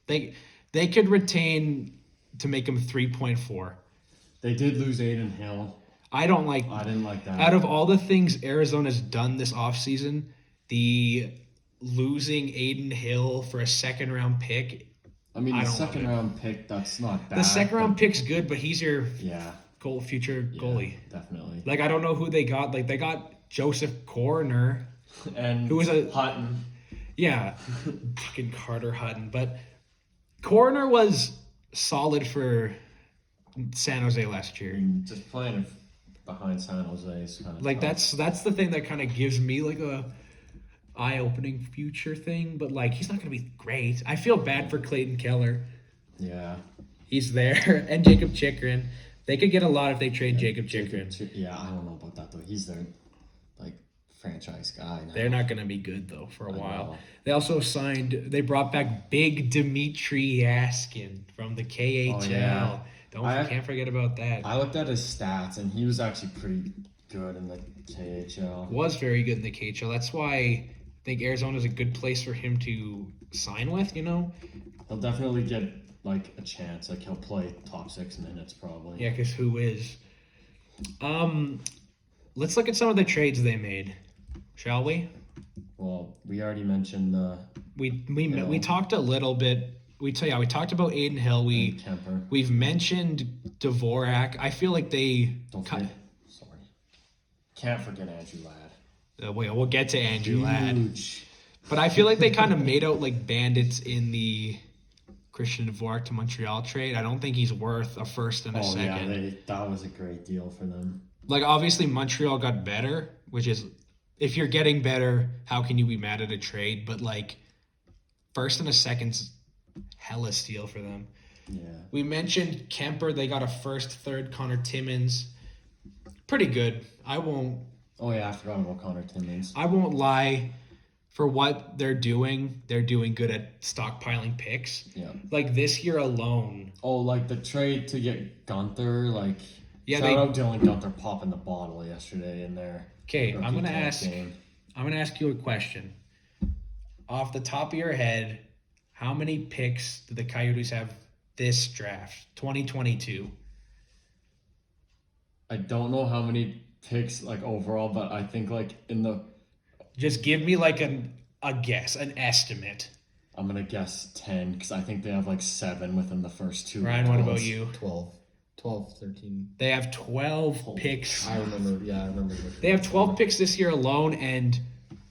C: They could retain to make him 3.4.
B: They did lose Aiden Hill.
C: I didn't like
B: that.
C: Out of all the things Arizona's done this offseason, the losing Aiden Hill for a second round pick.
B: I mean,
C: I
B: the
C: don't
B: second
C: love it.
B: round pick, that's not bad.
C: The second round
B: but-
C: pick's good, but he's your
B: Yeah.
C: future goalie.
B: Definitely.
C: Like, I don't know who they got. Like, they got Joseph Coroner.
B: And
C: Who was a-
B: Hutton.
C: Yeah, fucking Carter Hutton. But Coroner was solid for San Jose last year.
B: Just playing behind San Jose is kind of
C: Like,
B: tough.
C: that's the thing that kind of gives me like a eye-opening future thing. But like, he's not gonna be great. I feel bad for Clayton Keller.
B: Yeah.
C: He's there, and Jacob Chikrin. They could get a lot if they trade Jacob Chikrin.
B: Yeah, I don't know about that though. He's their franchise guy now.
C: They're not gonna be good though for a
B: I
C: while.
B: know.
C: They also they brought back Big Dmitry Yaskin from the KHL.
B: Oh, yeah.
C: Can't forget about that.
B: I looked at his stats and he was actually pretty good in the KHL.
C: Was very good in the KHL. That's why I think Arizona's a good place for him to sign with, you know?
B: He'll definitely get a chance. He'll play top 6 minutes probably.
C: Yeah, because who is? Let's look at some of the trades they made, shall we?
B: Well, we already mentioned
C: We talked a little bit. We talked about Aiden Hill.
B: Kemper.
C: We've mentioned Dvorak. I feel like they.
B: Can't forget Andrew Ladd.
C: We'll get to Andrew Ladd.
B: Huge.
C: But I feel like they kind of made out like bandits in the Christian Dvorak to Montreal trade. I don't think he's worth a first and a second.
B: Yeah, that was a great deal for them.
C: Like, obviously, Montreal got better, which is, if you're getting better, how can you be mad at a trade? But, like, first and a second's hella steal for them.
B: Yeah.
C: We mentioned Kemper. They got a first, third, Connor Timmins. Pretty good.
B: Oh, yeah, I forgot about Connor Timmins.
C: I won't lie. For what they're doing good at stockpiling picks.
B: Yeah.
C: Like, this year alone.
B: Oh, like the trade to get Gunther,
C: Yeah,
B: shout out Dylan Gunther popping the bottle yesterday in there.
C: Okay, I'm gonna ask you a question. Off the top of your head, how many picks do the Coyotes have this draft, 2022?
B: I don't know how many picks overall, but I think in the.
C: Just give me a guess, an estimate.
B: I'm gonna guess 10 because I think they have 7 within the first 2.
C: Ryan, what about you?
A: 12, 13.
C: They have 12 picks.
A: I remember.
C: They have 12 picks this year alone, and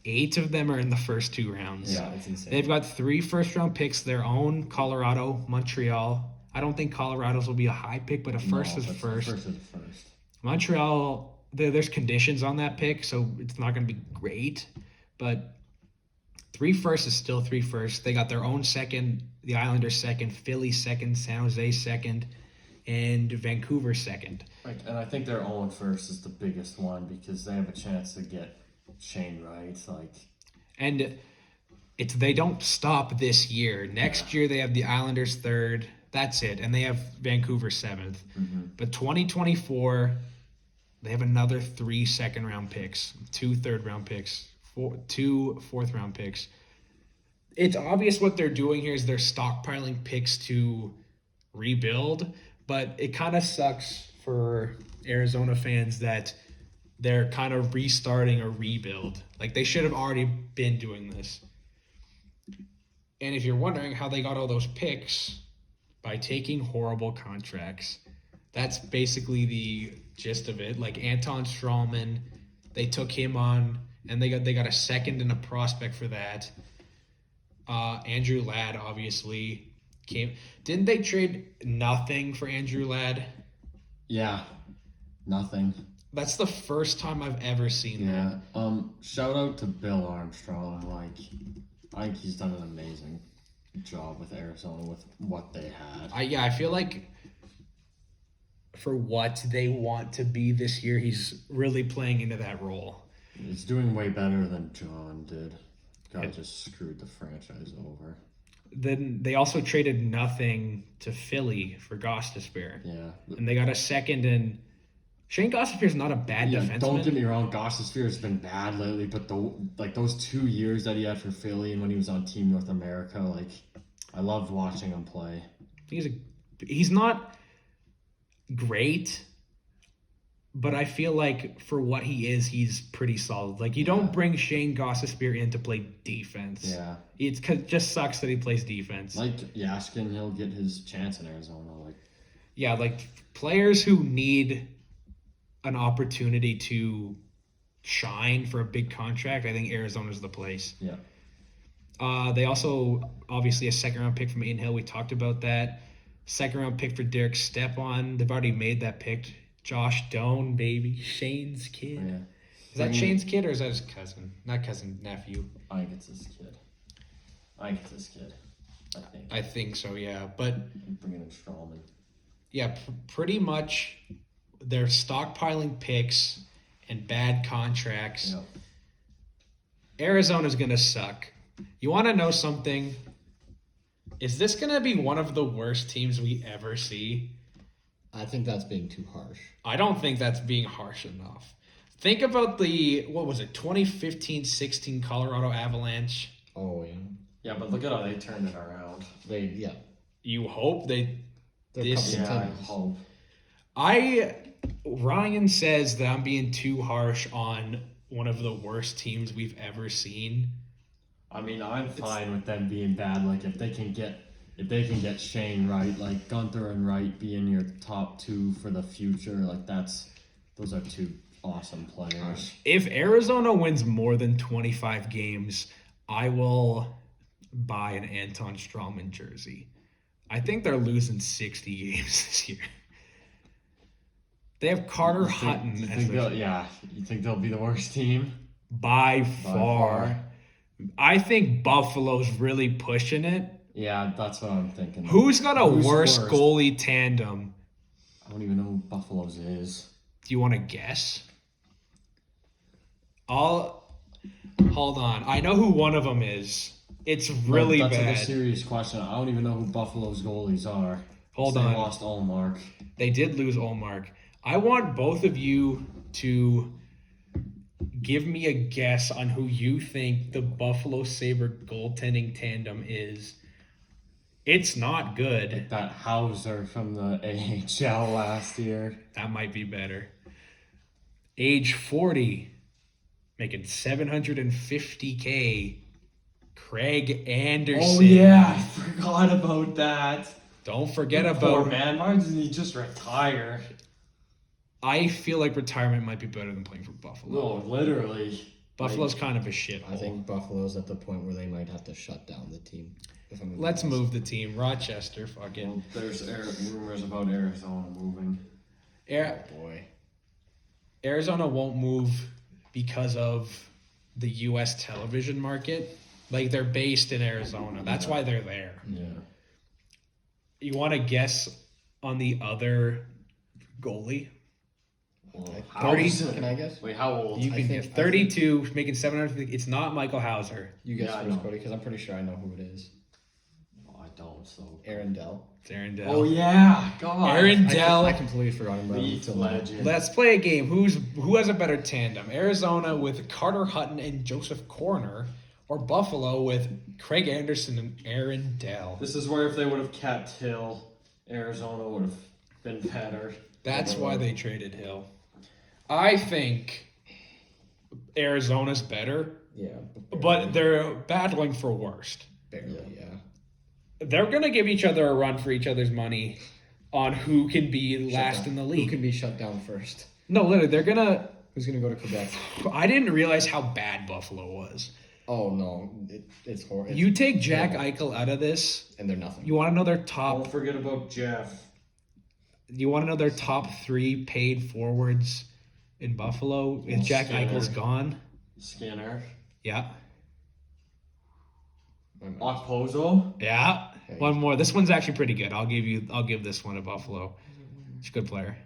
C: 8 of them are in the first 2 rounds.
A: Yeah, it's insane.
C: They've got 3 first-round picks, their own, Colorado, Montreal. I don't think Colorado's will be a high pick, but a first is first.
B: First is first.
C: Montreal, there's conditions on that pick, so it's not going to be great. But 3 firsts is still 3 firsts. They got their own second, the Islanders second, Philly second, San Jose second. and Vancouver second.
B: And I think their own first is the biggest one because they have a chance to get Shane Wright.
C: And they don't stop this year. Next year they have the Islanders third. That's it. And they have Vancouver seventh. But 2024, they have another 3 second-round picks, 2 third-round picks, 2 fourth-round picks. It's obvious what they're doing here is they're stockpiling picks to rebuild, but it kind of sucks for Arizona fans that they're kind of restarting a rebuild. Like, they should have already been doing this. And if you're wondering how they got all those picks, by taking horrible contracts. That's basically the gist of it. Like Anton Strawman, they took him on, and they got a second and a prospect for that. Andrew Ladd obviously came. Didn't they trade nothing for Andrew Ladd?
B: Yeah, nothing.
C: That's the first time I've ever seen that.
B: Shout out to Bill Armstrong. I think he's done an amazing job with Arizona with what they had.
C: I feel like for what they want to be this year, he's really playing into that role.
B: He's doing way better than John did. Guy just screwed the franchise over.
C: Then they also traded nothing to Philly for Gostisbehere.
B: Yeah.
C: And they got a second, and Shane Gostisbehere's not a bad defenseman.
B: Don't get me wrong, Gostisbehere's been bad lately, but those 2 years that he had for Philly and when he was on Team North America, I loved watching him play.
C: He's not great, but I feel like for what he is, he's pretty solid. You don't bring Shane Gostisbehere in to play defense.
B: Yeah.
C: It just sucks that he plays defense.
B: Like Yashkin, he'll get his chance in Arizona.
C: Players who need an opportunity to shine for a big contract, I think Arizona's the place.
B: Yeah.
C: They also, obviously, a second-round pick from Aiden Hill. We talked about that. Second-round pick for Derek Stepan. They've already made that pick. Josh Doan, baby. Shane's kid.
B: Yeah.
C: Is that Shane's kid or is that his cousin? Not cousin, nephew.
B: I think it's his kid.
C: I think so, yeah. But
B: bringing in Strawman.
C: Yeah, pretty much they're stockpiling picks and bad contracts.
B: Yep.
C: Arizona's going to suck. You want to know something? Is this going to be one of the worst teams we ever see?
A: I think that's being too harsh.
C: I don't think that's being harsh enough. Think about the, 2015-16 Colorado Avalanche.
A: Oh, yeah.
B: Yeah, but look at how they turned it around.
C: You hope they...
B: I hope.
C: Ryan says that I'm being too harsh on one of the worst teams we've ever seen.
B: I mean, I'm fine with them being bad. If they can get Shane Wright, Gunther and Wright being your top two for the future, those are two awesome players.
C: If Arizona wins more than 25 games, I will buy an Anton Strawman jersey. I think they're losing 60 games this year. They have Carter Hutton.
B: You think they'll be the worst team?
C: By far. I think Buffalo's really pushing it.
B: Yeah, that's what I'm thinking.
C: Who's got a worse goalie tandem?
B: I don't even know who Buffalo's is.
C: Do you want to guess? Hold on. I know who one of them is. It's really bad.
B: That's a serious question. I don't even know who Buffalo's goalies are.
C: Hold on.
B: They lost Allmark.
C: They did lose Allmark. I want both of you to give me a guess on who you think the Buffalo Sabre goaltending tandem is. It's not good.
B: That Hauser from the AHL last year.
C: That might be better. Age 40, making $750K. Craig Anderson.
B: Oh, yeah. I forgot about that.
C: Don't forget
B: Poor
C: about...
B: man. Why doesn't he just retire?
C: I feel like retirement might be better than playing for Buffalo.
B: No, literally.
C: Buffalo's kind of a shithole.
A: I think Buffalo's at the point where they might have to shut down the team.
C: Let's move the team. Rochester, fucking...
B: Well, there's rumors about Arizona moving.
A: Oh, boy.
C: Arizona won't move because of the U.S. television market. They're based in Arizona. That's why they're there.
B: Yeah.
C: You want to guess on the other goalie.
B: How
C: 30
B: old?
A: Can I guess?
B: Wait, how old?
C: You
A: I
C: can
A: think-
C: get 32, making 750. It's not Michael Hauser.
A: You guess
B: Yeah, I
A: first,
B: know.
A: Cody, because I'm pretty sure I know who it is.
B: Oh, I don't. So.
A: Aaron Dell.
C: It's Aaron Dell.
B: Oh yeah, God.
C: Aaron
A: I
C: Dell.
A: completely forgot about him.
B: Leaf
A: until now.
B: legend.
C: Let's play a game. Who has a better tandem? Arizona with Carter Hutton and Joseph Corner, or Buffalo with Craig Anderson and Aaron Dell?
B: This is where if they would have kept Hill, Arizona would have been better.
C: That's why they traded Hill. I think Arizona's better,
A: Yeah.
C: but they're battling for worst.
A: Barely, yeah.
C: They're going to give each other a run for each other's money on who can be
A: Shut
C: last
A: down.
C: in the
A: Who
C: league.
A: can be shut down first?
C: No, literally, they're going to...
A: Who's going to go to Quebec?
C: I didn't realize how bad Buffalo was.
A: Oh, no. It's horrible.
C: You take Jack Eichel out of this,
A: And they're nothing.
C: you want to know their top...
B: Don't forget about Jeff.
C: You want to know their top 3 paid forwards in Buffalo? If Jack
B: Skinner.
C: Eichel's gone?
B: Skinner.
C: Yeah.
B: Okposo.
C: Yeah.
A: Okay.
C: One more. This one's actually pretty good. I'll give this one to Buffalo. He's a good player.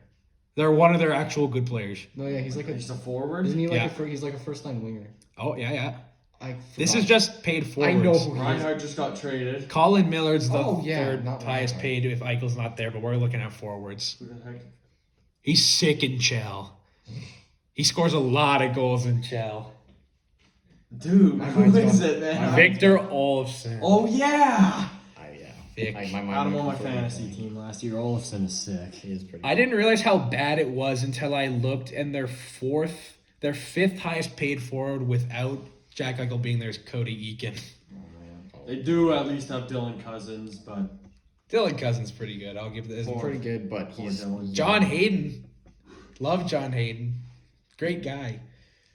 C: They're one of their actual good players.
A: No, yeah, he's like a...
B: He's a forward.
A: Isn't he like
C: Yeah.
A: he's like a first-line winger?
C: Oh, yeah.
A: I
C: This
A: forgot.
C: is just paid forwards.
A: I know who he is.
B: Reinhardt just got traded.
C: Colin Millard's the
A: Oh, yeah,
C: third
A: not
C: highest
A: Reinhardt.
C: paid if Eichel's not there, but we're looking at forwards.
B: Who the heck?
C: He's sick in Chell. He scores a lot of goals in Chell.
B: Dude,
A: My
B: who
A: mind's
B: is
A: gone.
B: it, man?
C: Victor Olofsson.
B: Oh yeah.
A: Yeah.
C: Vic.
A: My mind
B: Had him on my
A: completely
B: fantasy
A: blank.
B: team last year. Olofsson is sick.
A: He is pretty...
C: I didn't realize how bad it was until I looked, and their 5th highest paid forward without Jack Eichel being there is Cody Eakin.
B: They do at least have Dylan Cousins, but
C: Dylan Cousins pretty good. I'll give this.
A: Pretty good, but
B: poor
A: he's...
B: Dylan.
C: John Hayden. Love John Hayden. Great guy.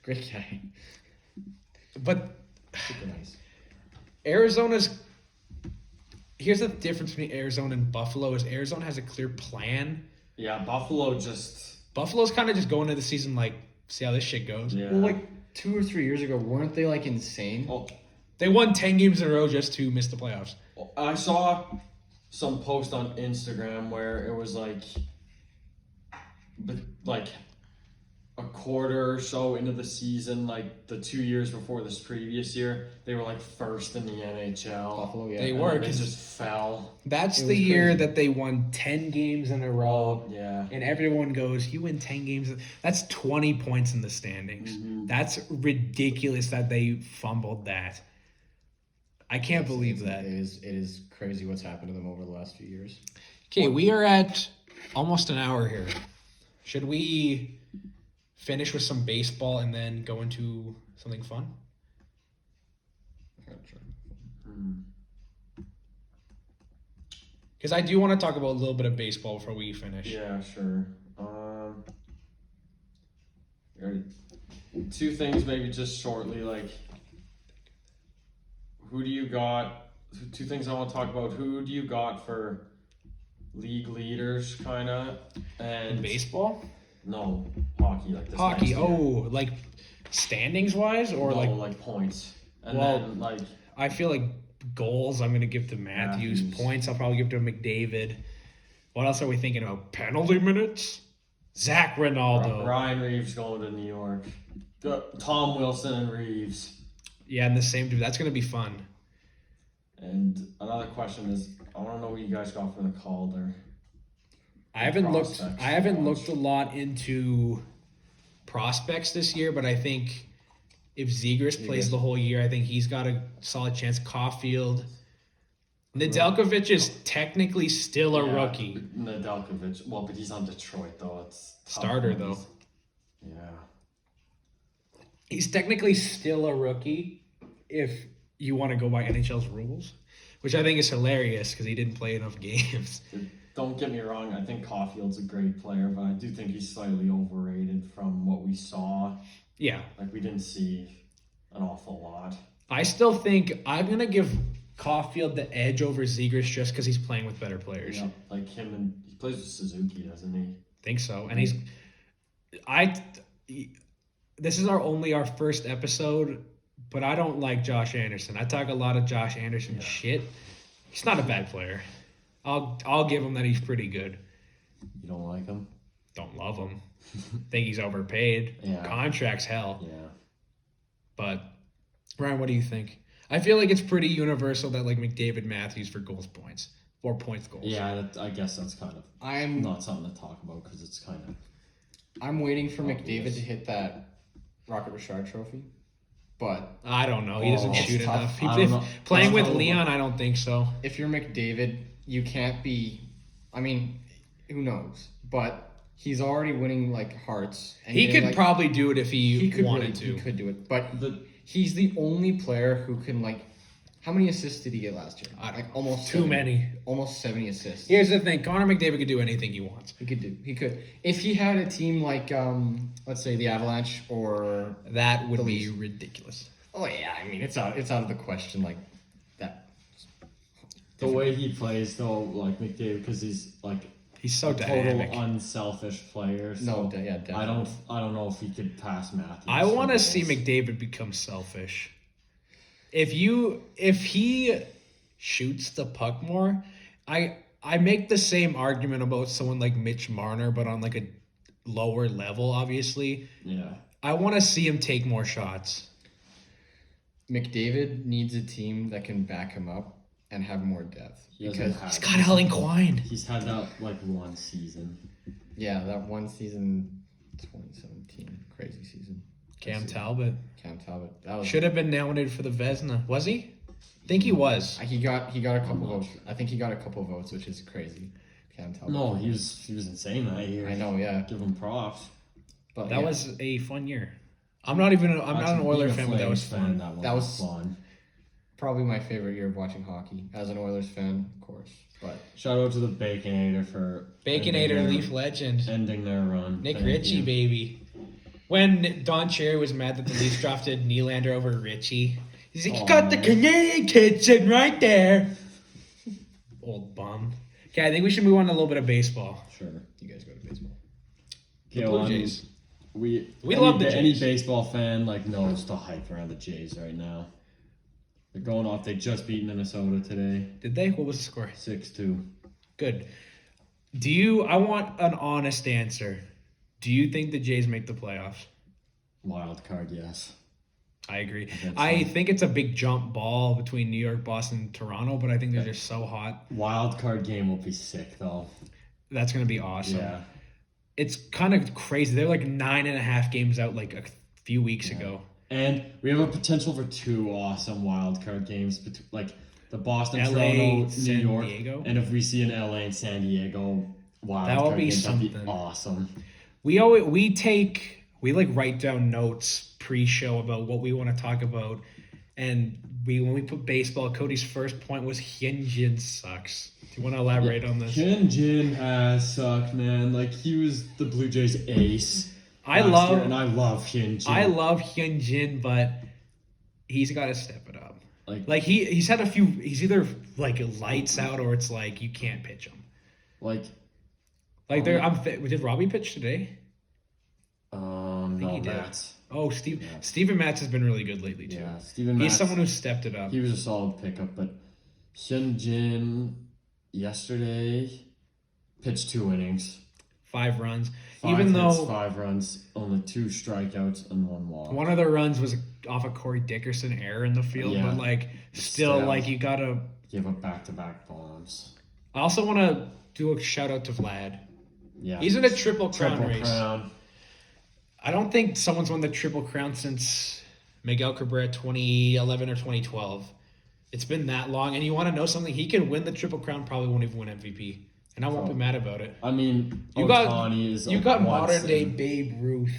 A: Great guy.
C: But
A: Super nice.
C: Arizona's... Here's the difference between Arizona and Buffalo is Arizona has a clear plan.
B: Yeah, Buffalo just
C: Buffalo's kind of just going into the season like, see how this shit goes.
B: yeah.
A: Well, like 2 or 3 years ago, weren't they like insane?
B: Oh,
C: They won 10 games in a row just to miss the playoffs.
B: I saw some post on Instagram where it was like a quarter or so into the season, like the 2 years before this previous year, they were like first in the NHL.
A: Buffalo, yeah.
C: They
B: And
C: were,
B: then they
C: 'cause-
B: just fell.
C: That's
A: It
C: the
A: was
C: year
A: crazy.
C: that they won 10 games in a row.
B: Yeah.
C: And everyone goes, you win 10 games. That's 20 points in the standings.
B: Mhm.
C: That's ridiculous that they fumbled that. I can't believe that.
A: It is crazy what's happened to them over the last few years.
C: Okay, we are at almost an hour here. Should we finish with some baseball and then go into something fun?
B: Hmm.
C: Because I do want to talk about a little bit of baseball before we finish.
B: Yeah, sure. There- 2 things maybe just shortly, like who do you got? 2 things I want to talk about. Who do you got for league leaders, kind of,
C: In
B: and
C: baseball?
B: no hockey, like this
C: Hockey.
B: next year.
C: Oh, like standings wise, or
B: No,
C: like
B: like points, and
C: Well,
B: then like
C: I feel like goals. I'm gonna give to Matthews.
B: Matthews.
C: Points. I'll probably give to McDavid. What else are we thinking about? Penalty minutes. Zach Ronaldo.
B: Ryan Reeves going to New York. Tom Wilson and Reeves.
C: Yeah, and the same dude. That's gonna be fun.
B: And another question is, I want to know what you guys got from the Calder.
C: I haven't looked.
B: Prospects
C: I haven't
B: to watch.
C: looked a lot into prospects this year, but I think if Zegras plays the whole year, I think he's got a solid chance. Caulfield, Nedeljkovic is technically still a rookie.
B: Nedeljkovic. Well, but he's on Detroit though. It's tough
C: Starter,
B: when
C: though.
B: he's- Yeah.
C: He's technically still a rookie if you want to go by NHL's rules, which I think is hilarious because he didn't play enough games.
B: Don't get me wrong. I think Caulfield's a great player, but I do think he's slightly overrated from what we saw.
C: Yeah,
B: Like we didn't see an awful lot.
C: I still think I'm gonna give Caulfield the edge over Zegras just because he's playing with better players.
B: Yeah, like him, and he plays with Suzuki, doesn't he?
C: Think so, and this is our first episode, but I don't like Josh Anderson. I talk a lot of Josh Anderson shit. He's not a bad player. I'll give him that he's pretty good.
B: You don't like him?
C: Don't love him. Think he's overpaid.
B: Yeah.
C: Contract's hell.
B: Yeah.
C: But Ryan, what do you think? I feel like it's pretty universal that like McDavid Matthews for points. 4 points goals.
B: Yeah, I guess that's kind of not something to talk about because it's kind of.
A: I'm waiting for
B: obvious.
A: McDavid to hit that Rocket Richard trophy, but
C: I don't know. He doesn't
A: it's
C: shoot
A: tough.
C: enough.
B: I don't know.
C: Playing with
B: It's tough.
C: Leon, I don't think so.
A: if you're McDavid, you can't be. I mean, who knows? But he's already winning like hearts. And
C: He
A: getting,
C: could
A: like,
C: probably do it if he
A: could
C: wanted
A: really,
C: to.
A: He could do it, but
B: The
A: he's the only player who can like. How many assists did he get last year?
C: I don't
A: Like almost
C: Too
A: 70.
C: many.
A: Almost 70 assists.
C: Here's the thing: Connor McDavid could do anything he wants.
A: He could do. He could. If he had a team like, let's say the Avalanche or.
C: That would
A: The
C: be
A: Leafs.
C: ridiculous.
A: Oh yeah, I mean it's out of the question like that.
B: the way he plays though, like McDavid, because he's like
C: He's so
B: a
C: dynamic.
B: total unselfish player. So
A: No, yeah, definitely.
B: I don't know if he could pass Matthews.
C: I want to
B: for
C: see
B: goals.
C: McDavid become selfish. If he shoots the puck more, I make the same argument about someone like Mitch Marner, but on like a lower level, obviously.
B: Yeah.
C: I want to see him take more shots.
A: McDavid needs a team that can back him up and have more depth.
B: He doesn't
A: Because
B: have
C: He's got Ellen Quine.
B: He's had that like one season.
A: yeah, that one season, 2017, crazy season.
C: Cam Talbot
A: Cam Talbot. That was
C: should have been nominated for the Vezina. Was he? I think he was.
A: He got a couple votes. I think he got a couple votes, which is crazy. Cam Talbot.
B: No, he was insane that year.
A: I know, yeah.
B: Give him props.
A: But
C: That
A: yeah,
C: was a fun year. I'm not an Oilers fan, but that was fun.
A: That was-
B: fun.
A: probably my favorite year of watching hockey as an Oilers fan, of course. But
B: Shout out to the Baconator for
C: Baconator Leaf legend.
B: ending their run.
C: Nick
B: Thank
C: Ritchie,
B: you.
C: baby. When Don Cherry was mad that the Leafs drafted Nylander over Ritchie, he's like, "You got the
B: Aw.
C: Canadian kid sitting right there." Old bum. Okay, I think we should move on to a little bit of baseball.
B: Sure.
A: you guys go to baseball.
C: The
B: Okay,
C: Blue
B: well, I mean,
C: Jays.
B: We
C: We love the
B: any
C: Jays.
B: baseball fan like knows the hype around the Jays right now. They're going off. They just beat Minnesota today,
C: Did they? What was the score?
B: 6-2.
C: Good. I want an honest answer. Do you think the Jays make the playoffs?
B: Wild card, yes.
C: I agree.
B: think
C: I
B: so.
C: think it's a big jump ball between New York, Boston, and Toronto, but I think they're just so hot.
B: Wild card game will be sick though.
C: That's going to be awesome.
B: Yeah.
C: It's kind of crazy. They're like 9.5 games out like a few weeks ago.
B: And we have a potential for 2 awesome wild card games, like the Boston,
C: LA,
B: Toronto, New
C: San
B: York,
C: Diego.
B: and if we see an LA and San Diego wild
C: That would
B: card
C: be
B: game, that'd be
C: something.
B: awesome.
C: We write down notes pre-show about what we want to talk about, and when we put baseball, Cody's first point was Hyunjin sucks. Do you want to elaborate on this?
B: Hyunjin has sucked, man. Like he was the Blue Jays ace.
C: I
B: last
C: love
B: year, and I love Hyunjin.
C: I love Hyunjin, but he's got to step it up.
B: like
C: He's had a few. He's either like lights out or it's like you can't pitch him.
B: like
C: Did Robbie pitch today?
B: no
C: he did.
B: Mats.
C: Oh, Steven Matz has been really good lately too.
B: Yeah, Steven
C: He's
B: Matz.
C: someone who stepped it up.
B: He was a solid pickup, but Hyunjin yesterday pitched 2 innings.
C: 5 runs.
B: 5
C: Even
B: hits,
C: though
B: 5 runs, only 2 strikeouts and 1 walk.
C: one of the runs was off a Corey Dickerson error in the field,
B: Yeah.
C: but like still
B: Still.
C: like you gotta.
B: Give up back-to-back bombs.
C: I also want to do a shout out to Vlad.
B: Yeah,
C: He's in a triple crown
B: triple
C: race.
B: crown.
C: I don't think someone's won the triple crown since Miguel Cabrera 2011 or 2012. It's been that long, and you want to know something? He can win the triple crown, probably won't even win MVP, and I won't be mad about it.
B: I mean,
C: You got
B: Ohtani is
C: you
B: a
C: got
B: once
C: modern day
B: in-
C: Babe Ruth.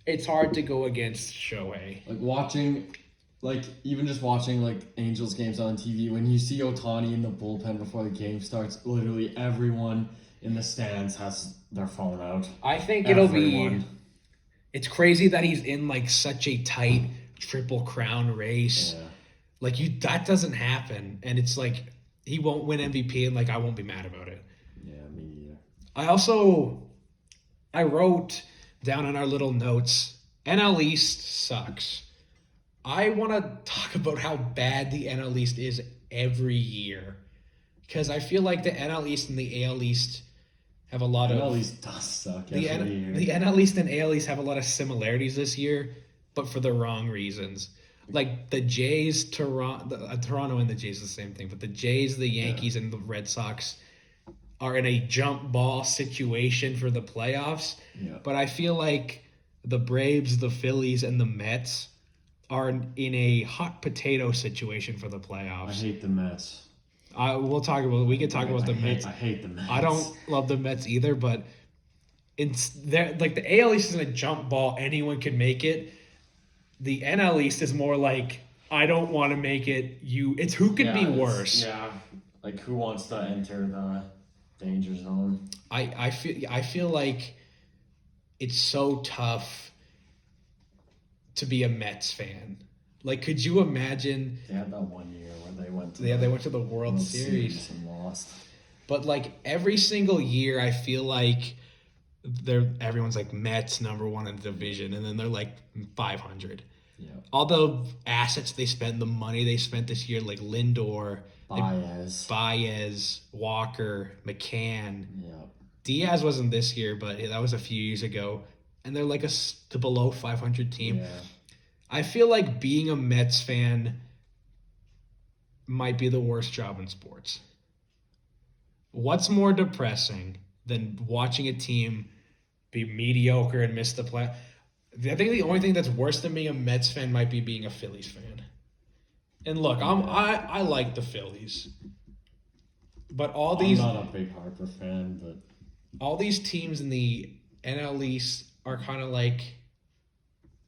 C: It's hard to go against Shohei.
B: Like watching, like even just watching like Angels games on TV, when you see Otani in the bullpen before the game starts, literally everyone in the stands has their phone out.
C: I think it'll
B: Everyone.
C: be. It's crazy that he's in like such a tight triple crown race.
B: Yeah.
C: Like that doesn't happen, and it's like he won't win MVP, and like I won't be mad about it.
B: Yeah, me either.
C: I wrote down in our little notes, NL East sucks. I want to talk about how bad the NL East is every year, because I feel like the NL East and the AL East have a lot of
B: NL East does suck
C: the
B: every year.
C: the NL East and AL East have a lot of similarities this year, but for the wrong reasons. Like the Jays, Toronto and the Jays is the same thing, but the Jays, the Yankees, and the Red Sox are in a jump ball situation for the playoffs.
B: Yeah.
C: But I feel like the Braves, the Phillies, and the Mets are in a hot potato situation for the
B: I
C: playoffs.
B: hate the Mets.
C: We can talk about the Mets.
B: I hate the Mets.
C: I don't love the Mets either, but it's there. Like the AL East is a jump ball; anyone can make it. The NL East is more like I don't want to make it. It's who could be worse.
B: Yeah, like who wants to enter the danger zone?
C: I feel like it's so tough to be a Mets fan. Like, could you imagine?
B: They had that 1 year where they went to
C: They went to the World Series
B: and lost.
C: But like every single year, I feel like everyone's like Mets #1 in the division, and then they're like 500.
B: Yeah.
C: All the assets they spent, the money they spent this year, like Lindor, Baez, Walker, McCann.
B: Yeah.
C: Diaz wasn't this year, but that was a few years ago, and they're like a below 500 team.
B: Yeah.
C: I feel like being a Mets fan might be the worst job in sports. What's more depressing than watching a team be mediocre and miss the play? I think the only thing that's worse than being a Mets fan might be being a Phillies fan. And look, I like the Phillies, but
B: I'm not a big Harper fan, but
C: all these teams in the NL East are kind of like,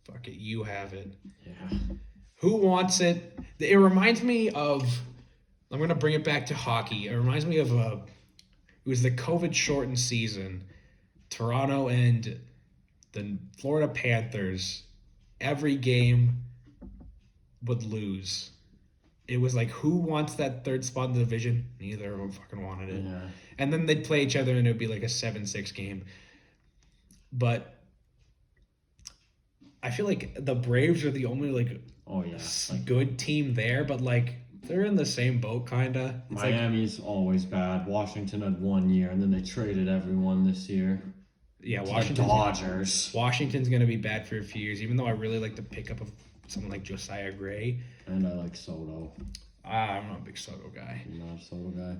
C: fuck it, you have it.
B: yeah.
C: Who wants it? It reminds me of, I'm going to bring it back to hockey. It reminds me of it was the COVID shortened season. Toronto and the Florida Panthers, every game would lose. It was like, who wants that third spot in the division? Neither of them fucking wanted it.
B: Yeah.
C: And then they'd play each other and it would be like a 7-6 game. But I feel like the Braves are the only like good team there, but like they're in the same boat kinda. It's
B: Miami's always bad. Washington had 1 year, and then they traded everyone this year.
C: Yeah,
B: The Dodgers.
C: Washington's gonna be bad for a few years, even though I really like the pickup of someone like Josiah Gray.
B: And I like Soto.
C: I'm not a big Soto guy.
B: I'm not a Soto guy.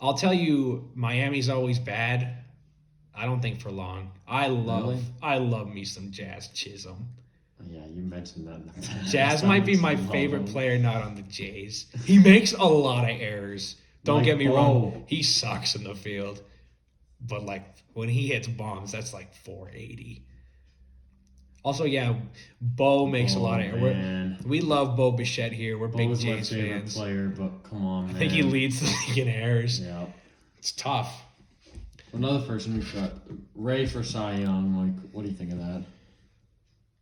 C: I'll tell you, Miami's always bad. I don't think for long. I love me some Jazz Chisholm.
B: Yeah, you mentioned that in the past.
C: Jazz might be my favorite player, not on the Jays. He makes a lot of errors. Don't get me wrong. He sucks in the field. But like when he hits bombs, that's like 480. Also, yeah, Bo makes a lot of errors. We love Bo Bichette here. We're big Jays fans.
B: Player, but come on, man.
C: I think he leads the league in errors.
B: Yeah.
C: It's tough.
B: Another person we've got, Ray for Cy Young. Like, what do you think of that?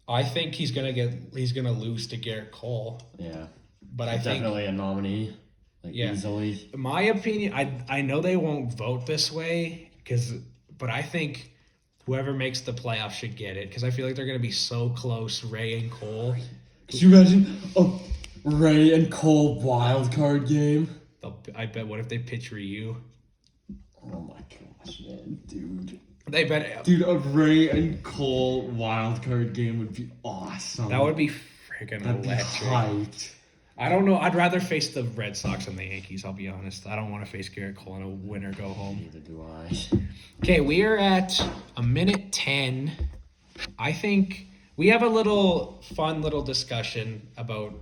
C: I think he's gonna lose to Garrett Cole.
B: Yeah.
C: But I think
B: definitely a nominee. Like easily.
C: In my opinion, I know they won't vote this way but I think whoever makes the playoffs should get it because I feel like they're gonna be so close, Ray and Cole.
B: Could you imagine a Ray and Cole wild card game?
C: I bet. What if they pitch Ryu?
B: Oh my gosh, man, dude.
C: They bet.
B: Dude, a Ray and Cole wild card game would be awesome.
C: That would be freaking electric. I don't know. I'd rather face the Red Sox than the Yankees, I'll be honest. I don't want to face Garrett Cole in a win or go home.
B: Neither do I.
C: Okay, we are at 1:10. I think we have a fun little discussion about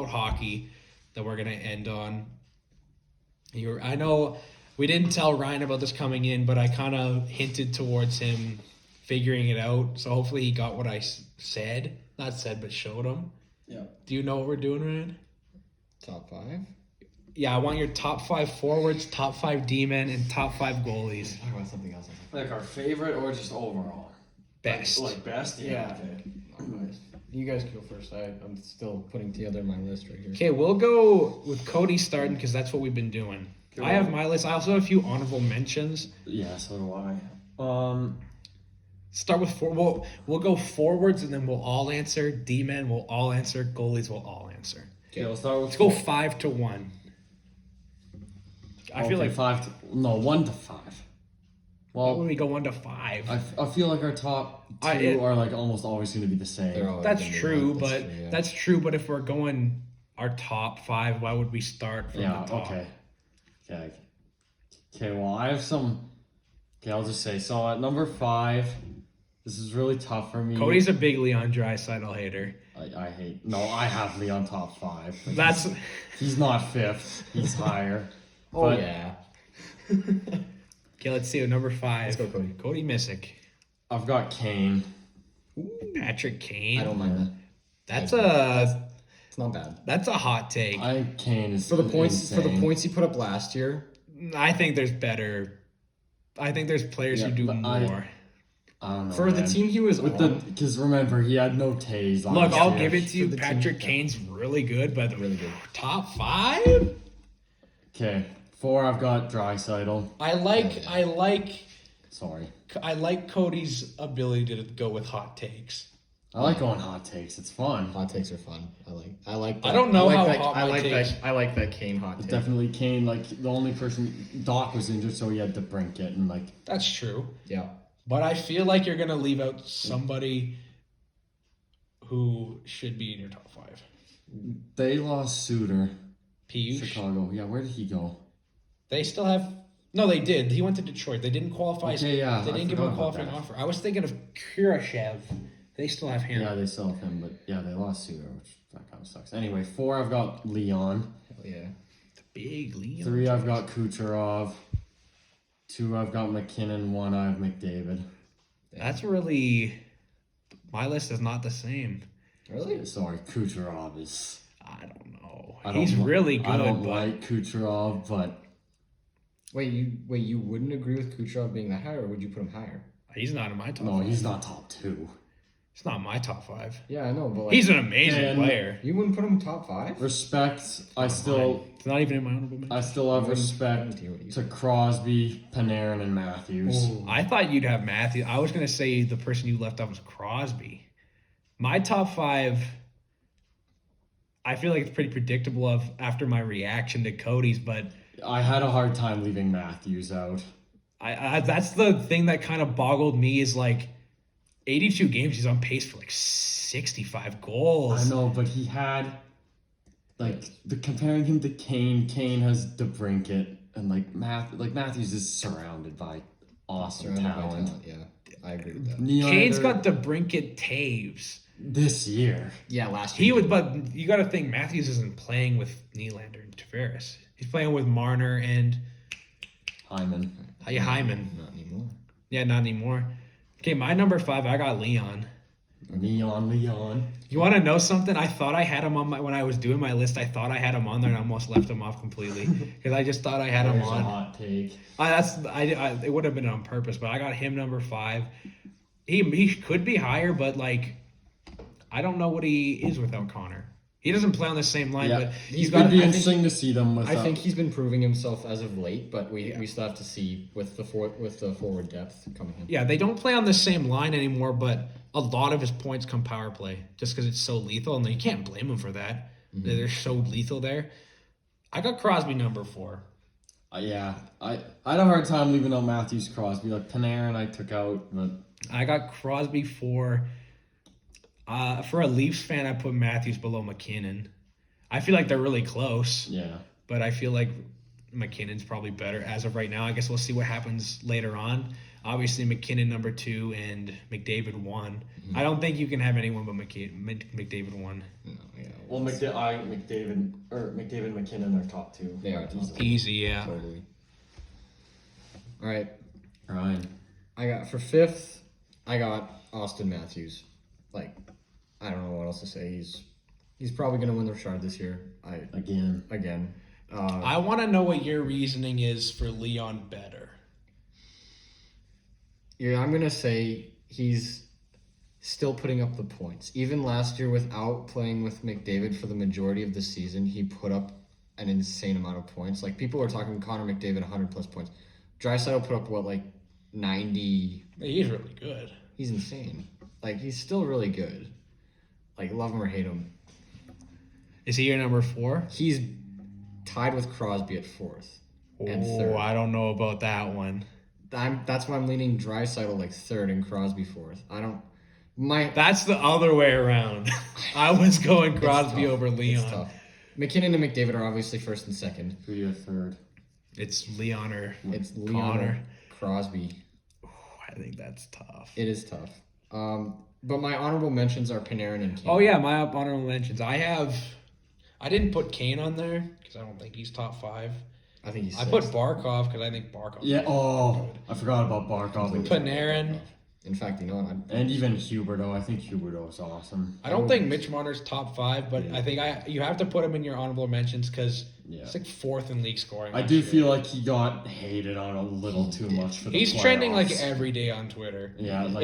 C: hockey that we're going to end on. I know we didn't tell Ryan about this coming in, but I kind of hinted towards him figuring it out. So hopefully he got what I said. Not said, but showed him.
B: Yeah.
C: Do you know what we're doing, Ryan?
A: Top 5?
C: Yeah, I want your top 5 forwards, top 5 D-men, and top 5 goalies.
A: Talk about something else.
B: Like our favorite or just overall?
C: Best.
B: Like best?
A: Yeah.
B: Okay.
A: You guys can go first. I'm still putting together my list right here.
C: Okay, we'll go with Cody starting because that's what we've been doing.
B: Go
C: I have my list. I also have a few honorable mentions.
B: Yeah, so do I.
C: Start with we'll go forwards and then we'll all answer. D-men will all answer. Goalies will all answer.
B: Okay, we'll start with.
C: Let's go 5 to 1. I feel like
B: 1 to 5.
C: Why would
B: Well,
C: we go 1 to 5?
B: I feel like our top two are like almost always going to be the same.
A: They're always
C: That's
A: gonna be
C: true,
A: one.
C: but
A: true, yeah.
C: that's true. But if we're going our top 5, why would we start from
B: Yeah,
C: the top?
B: okay. Okay, well, I have some. Okay, I'll just say. So at number 5, this is really tough for me.
C: Cody's a big Leon Draisaitl hater.
B: I hate. No, I have Leon top 5. But
C: That's
B: he's not 5th. He's higher.
A: Oh
B: But
A: yeah.
C: okay. Let's see. Number 5.
A: Let's go, Cody.
C: Cody Misyk.
B: I've got Kane.
C: Patrick Kane.
A: I don't mind that.
C: That's
A: It's not bad.
C: a hot take.
B: I think Kane is
A: For the points
B: insane.
A: he put up last year.
C: I think there's better. I think there's players
B: Yeah,
C: who do
B: but
C: more.
B: I don't know.
A: For the
B: man.
A: team he was
B: With
A: on.
B: because remember he had no Tays.
C: Look,
B: last
C: I'll
B: year.
C: give it to you.
A: For the team,
C: Patrick
A: yeah.
C: Kane's really good, but
A: Really good.
C: top 5.
B: Okay, 4. I've got Draisaitl. Sorry,
C: I like Cody's ability to go with hot takes.
B: I like going hot takes. It's fun.
A: Hot takes are fun. I like. That.
C: I don't know
A: like
C: how
A: that,
C: hot
A: I
C: my
A: like
C: takes-
A: that. I like that Kane hot take.
B: Definitely Kane. Like the only person Doc was injured, so he had to brink it, and like
C: That's true.
A: Yeah.
C: But I feel like you're gonna leave out somebody who should be in your top 5.
B: they lost Suter.
C: Piyush.
B: Chicago. Yeah, where did he go?
C: They still have. No, they did. He went to Detroit. They didn't qualify.
B: Okay, yeah,
C: They
B: I
C: didn't give him a
B: forgot about
C: qualifying
B: that.
C: offer. I was thinking of Kurashev. They still have him.
B: Yeah, they still have him, but yeah, they lost Suter, which that kind of sucks. Anyway, 4. I've got Leon.
A: Hell yeah.
C: Big Leon.
B: 3. I've got Kucherov. 2. I've got McKinnon. 1. I have McDavid.
C: That's really. My list is not the same.
A: Really?
B: Sorry, Kucherov is.
C: I don't know.
B: I don't
C: He's
B: li-
C: really good,
B: I don't
C: but
B: like Kucherov, but
A: Wait, you wouldn't agree with Kucherov being that high, or would you put him higher?
C: he's not in my top
B: no,
C: 5.
B: he's not top 2.
C: It's not my top 5.
A: Yeah, I know, but like,
C: He's an amazing
B: And-
C: player.
A: you wouldn't put him top 5.
B: Respect. I still
C: It's not even in my honorable mention.
B: have respect
A: What do you
B: to Crosby, Panarin, and Matthews.
C: I thought you'd have Matthew. I was going to say the person you left off was Crosby. My top 5, I feel like it's pretty predictable of after my reaction to Cody's, but
B: I had a hard time leaving Matthews out.
C: I that's the thing that kind of boggled me is like 82 games, he's on pace for like 65 goals.
B: I know, but he had comparing him to Kane. Kane has DeBrincat, and Matthews is surrounded by awesome
A: Surrounded by
B: talent.
A: Yeah, I agree with that.
C: Kane's
B: Nylander
C: got DeBrincat Taves.
B: this year.
A: Yeah, last year.
C: He would, but you got to think Matthews isn't playing with Nylander and Tavares. He's playing with Marner and
B: Hyman.
C: Hyman.
A: Not anymore.
C: Yeah, not anymore. Okay, my number 5, I got Leon.
B: Leon.
C: You want to know something? I thought I had him on when I was doing my list. I thought I had him on there, and I almost left him off completely because I just thought I had him
B: There's a
C: on.
B: hot take.
C: It would have been on purpose, but I got him number 5. He could be higher, but like I don't know what he is without Connor. He doesn't play on the same line,
B: Yeah,
C: but
B: it's
C: got.
B: going to be
A: I think-
B: interesting to see them with.
A: I think he's been proving himself as of late, but we still have to see with the forward depth coming in.
C: Yeah, they don't play on the same line anymore, but a lot of his points come power play just because it's so lethal, and you can't blame him for that. They're so lethal there. I got Crosby number 4.
B: Yeah, I had a hard time leaving out Matthews, Crosby. Like Panarin, I took out, but
C: I got Crosby 4. For a Leafs fan, I put Matthews below McKinnon. I feel like they're really close,
B: yeah.
C: but I feel like McKinnon's probably better as of right now. I guess we'll see what happens later on. Obviously, McKinnon number 2 and McDavid 1. I don't think you can have anyone but McDavid 1.
A: No, yeah,
B: Well, McDavid and McKinnon are top 2.
A: They are top two.
C: Easy, yeah.
A: Totally. All right,
B: Ryan.
A: I got for 5th. I got Austin Matthews. Like, I don't know what else to say. He's probably gonna win the Richard this year. Again.
C: I want to know what your reasoning is for Leon better.
A: Yeah, I'm gonna say he's still putting up the points. Even last year, without playing with McDavid for the majority of the season, he put up an insane amount of points. Like, people are talking Connor McDavid 100 plus points. Draisaitl put up what, like 90.
C: He's really good.
A: He's insane. Like, he's still really good. Like, love him or hate him.
C: Is he your number 4?
A: He's tied with Crosby at 4th and 3rd.
C: I don't know about that one.
A: That's why I'm leaning Draisaitl like third and Crosby fourth.
C: That's the other way around. I was going Crosby
A: tough.
C: over
A: It's
C: Leon.
A: tough. McKinnon and McDavid are obviously first and second.
B: Who do you have third?
C: It's Leon or
A: It's Leon
C: Connor.
A: or Crosby.
C: I think that's tough.
A: It is tough. But my honorable mentions are Panarin and Kane.
C: Oh yeah, my honorable mentions. I didn't put Kane on there because I don't think he's top 5.
A: I think he's
C: I
A: sixth.
C: put Barkov because I think Barkov.
B: Yeah. Oh, I forgot about Barkov.
C: Panarin.
A: In fact, you know what?
B: And even Huberdeau. I think Huberdeau is awesome.
C: I don't think Mitch Marner's top 5, but
B: Yeah.
C: I think you have to put him in your honorable mentions because
B: Yeah.
C: he's like 4th in league scoring.
B: I
C: last
B: do
C: year.
B: feel like he got hated on a little too much for the
C: He's trending like
B: playoffs.
C: every day on Twitter.
B: Yeah, like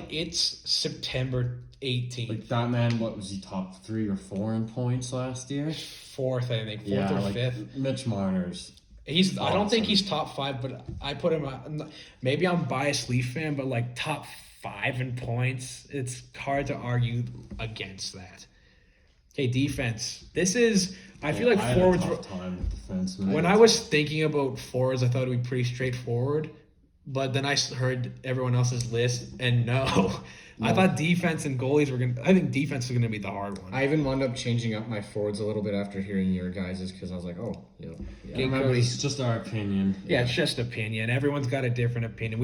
C: It's September 18th.
B: like that man. What was he, top 3 or 4 in points last year?
C: 4th, I think. 4th
B: Yeah,
C: or
B: like
C: 5th.
B: Mitch Marner's.
C: I don't think
B: awesome.
C: he's top 5, but I put him. Maybe I'm a biased Leaf fan, but like top 5 in points, it's hard to argue against that. Okay, defense. I feel like
B: I had
C: forwards.
B: a tough time with defensemen.
C: When I was thinking about forwards, I thought it would be pretty straightforward, but then I heard everyone else's list, and no. I thought defense and goalies were gonna. I think defense was gonna be the hard one.
A: I even wound up changing up my forwards a little bit after hearing your guys' because I was like, oh, yeah.
B: remember, it's just our opinion.
C: Yeah, it's just opinion. Everyone's got a different opinion.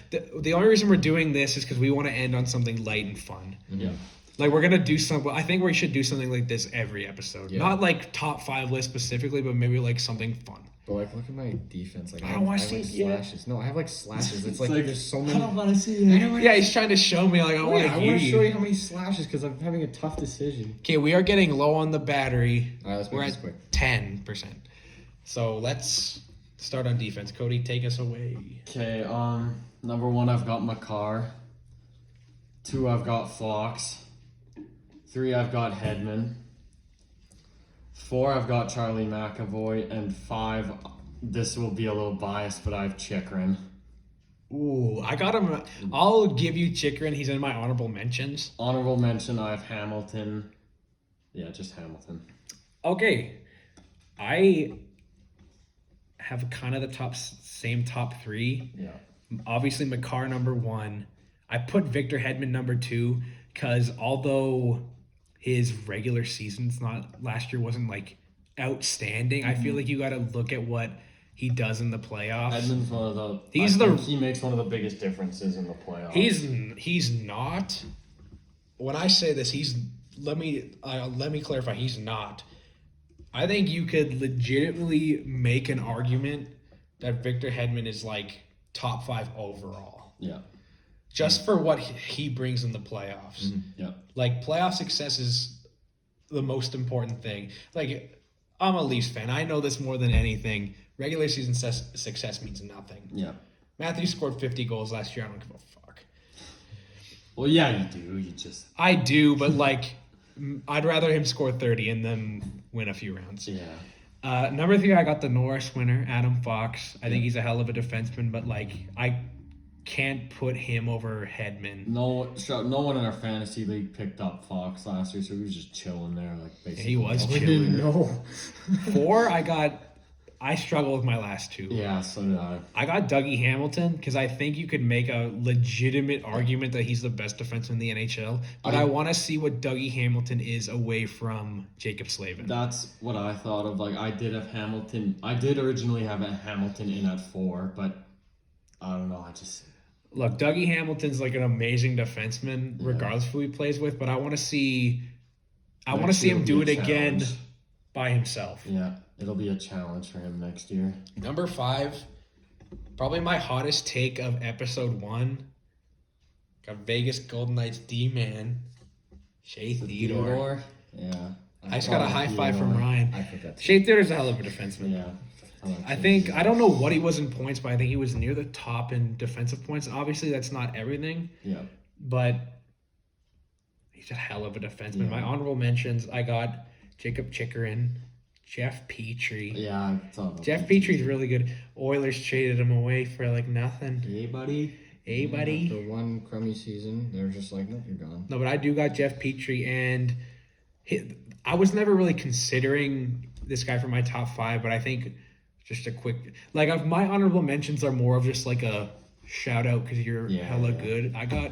C: The only reason we're doing this is because we want to end on something light and fun.
B: Yeah.
C: Like we're gonna do something. I think we should do something like this every episode.
A: Yeah.
C: Not like top 5 list specifically, but maybe like something fun.
A: But like, look at my defense. Like,
C: I don't wanna
A: have,
C: see
A: like
C: it yet.
A: slashes. No, I have like slashes. It's like,
B: like,
A: there's so
B: I
A: many.
B: don't want to see it.
C: Yeah, he's trying to show me. Like I want to
A: I
C: hear
A: want to show you
C: you.
A: how many slashes because I'm having a tough decision.
C: Okay, we are getting low on the battery.
A: All right, let's
C: We're
A: make this
C: at
A: quick.
C: 10%. So let's start on defense. Cody, take us away.
B: Okay, number 1, I've got Makar. 2, I've got Fox. 3, I've got Hedman. 4, I've got Charlie McAvoy. And 5, this will be a little biased, but I have Chikrin.
C: Ooh, I got him. I'll give you Chikrin. He's in my honorable mentions.
B: Honorable mention, I have Hamilton. Yeah, just Hamilton.
C: Okay, I have kind of the same top 3.
B: Yeah.
C: Obviously, Makar number 1. I put Victor Hedman number 2 because although his regular season's last year wasn't like outstanding, I feel like you got to look at what he does in the playoffs.
B: Edmund's one of the. He makes one of the biggest differences in the playoffs.
C: He's not. When I say this, let me clarify. He's not. I think you could legitimately make an argument that Victor Hedman is like top 5 overall,
B: Yeah.
C: just for what he brings in the playoffs.
B: Yeah.
C: Like playoff success is the most important thing. Like I'm a Leafs fan. I know this more than anything. Regular season success means nothing.
B: Yeah.
C: Matthews scored 50 goals last year. I don't give a fuck.
B: Well, yeah, you do. You just.
C: I do, but like, I'd rather him score 30 and then win a few rounds.
B: Yeah.
C: Number 3, I got the Norris winner, Adam Fox. I think he's a hell of a defenseman, but like, I can't put him over Hedman.
B: No one in our fantasy league picked up Fox last year, so he was just chilling there, like basically.
C: He was
A: We
C: chilling.
A: didn't know.
C: 4, I struggle with my last 2.
B: Yeah, so did I.
C: I got Dougie Hamilton because I think you could make a legitimate argument that he's the best defenseman in the NHL, but I want to see what Dougie Hamilton is away from Jacob Slavin.
B: That's what I thought of. Like, I did have Hamilton. I did originally have a Hamilton in at 4, but I don't know. I just.
C: Look, Dougie Hamilton's like an amazing defenseman, regardless of who he plays with, but I want to see him do it again by himself.
B: Yeah, it'll be a challenge for him next year.
C: Number 5, probably my hottest take of episode 1. Got Vegas Golden Knights D-man, Shea Theodore.
B: Yeah.
C: I just got a high five from
B: Theodore.
C: Ryan.
A: I think that's.
C: Shea Theodore's a hell of a defenseman.
B: Yeah.
C: I don't know what he was in points, but I think he was near the top in defensive points. Obviously, that's not everything,
B: Yeah.
C: but he's a hell of a defenseman.
B: Yeah.
C: My honorable mentions, I got Jacob Chikrin, Jeff Petrie.
B: Yeah, I thought about
C: Jeff Petrie's really good. Oilers traded him away for like nothing.
B: Hey, buddy.
C: Hey, buddy.
A: After one crummy season, they're just like, nope, you're gone.
C: No, but I do got Jeff Petrie, and I was never really considering this guy for my top 5, but I think Just a quick, like my honorable mentions are more of just like a shout out because you're hella good. I got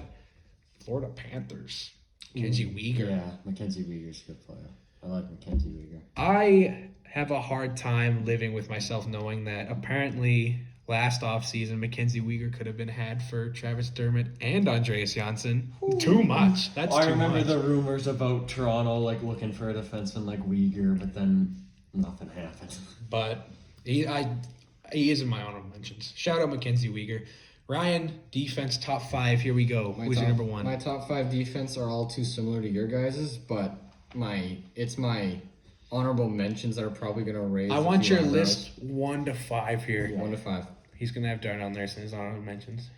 C: Florida Panthers, Mackenzie Weegar.
B: Yeah, Mackenzie Weegar's a good player. I like Mackenzie Weegar.
C: I have a hard time living with myself knowing that apparently last offseason Mackenzie Weegar could have been had for Travis Dermott and Andreas Janssen. Too much. That's too much.
B: I remember the rumors about Toronto like looking for a defenseman like Weegar, but then nothing happened.
C: But he is in my honorable mentions. Shout out Mackenzie Weegar. Ryan, defense top 5. Here we go. Who's your number 1?
A: My top 5 defense are all too similar to your guys's, but it's my honorable mentions that are probably going to raise.
C: I want your list 1 to 5 here.
A: 1 to 5.
C: He's going to have Darnell Nurse in his honorable mentions.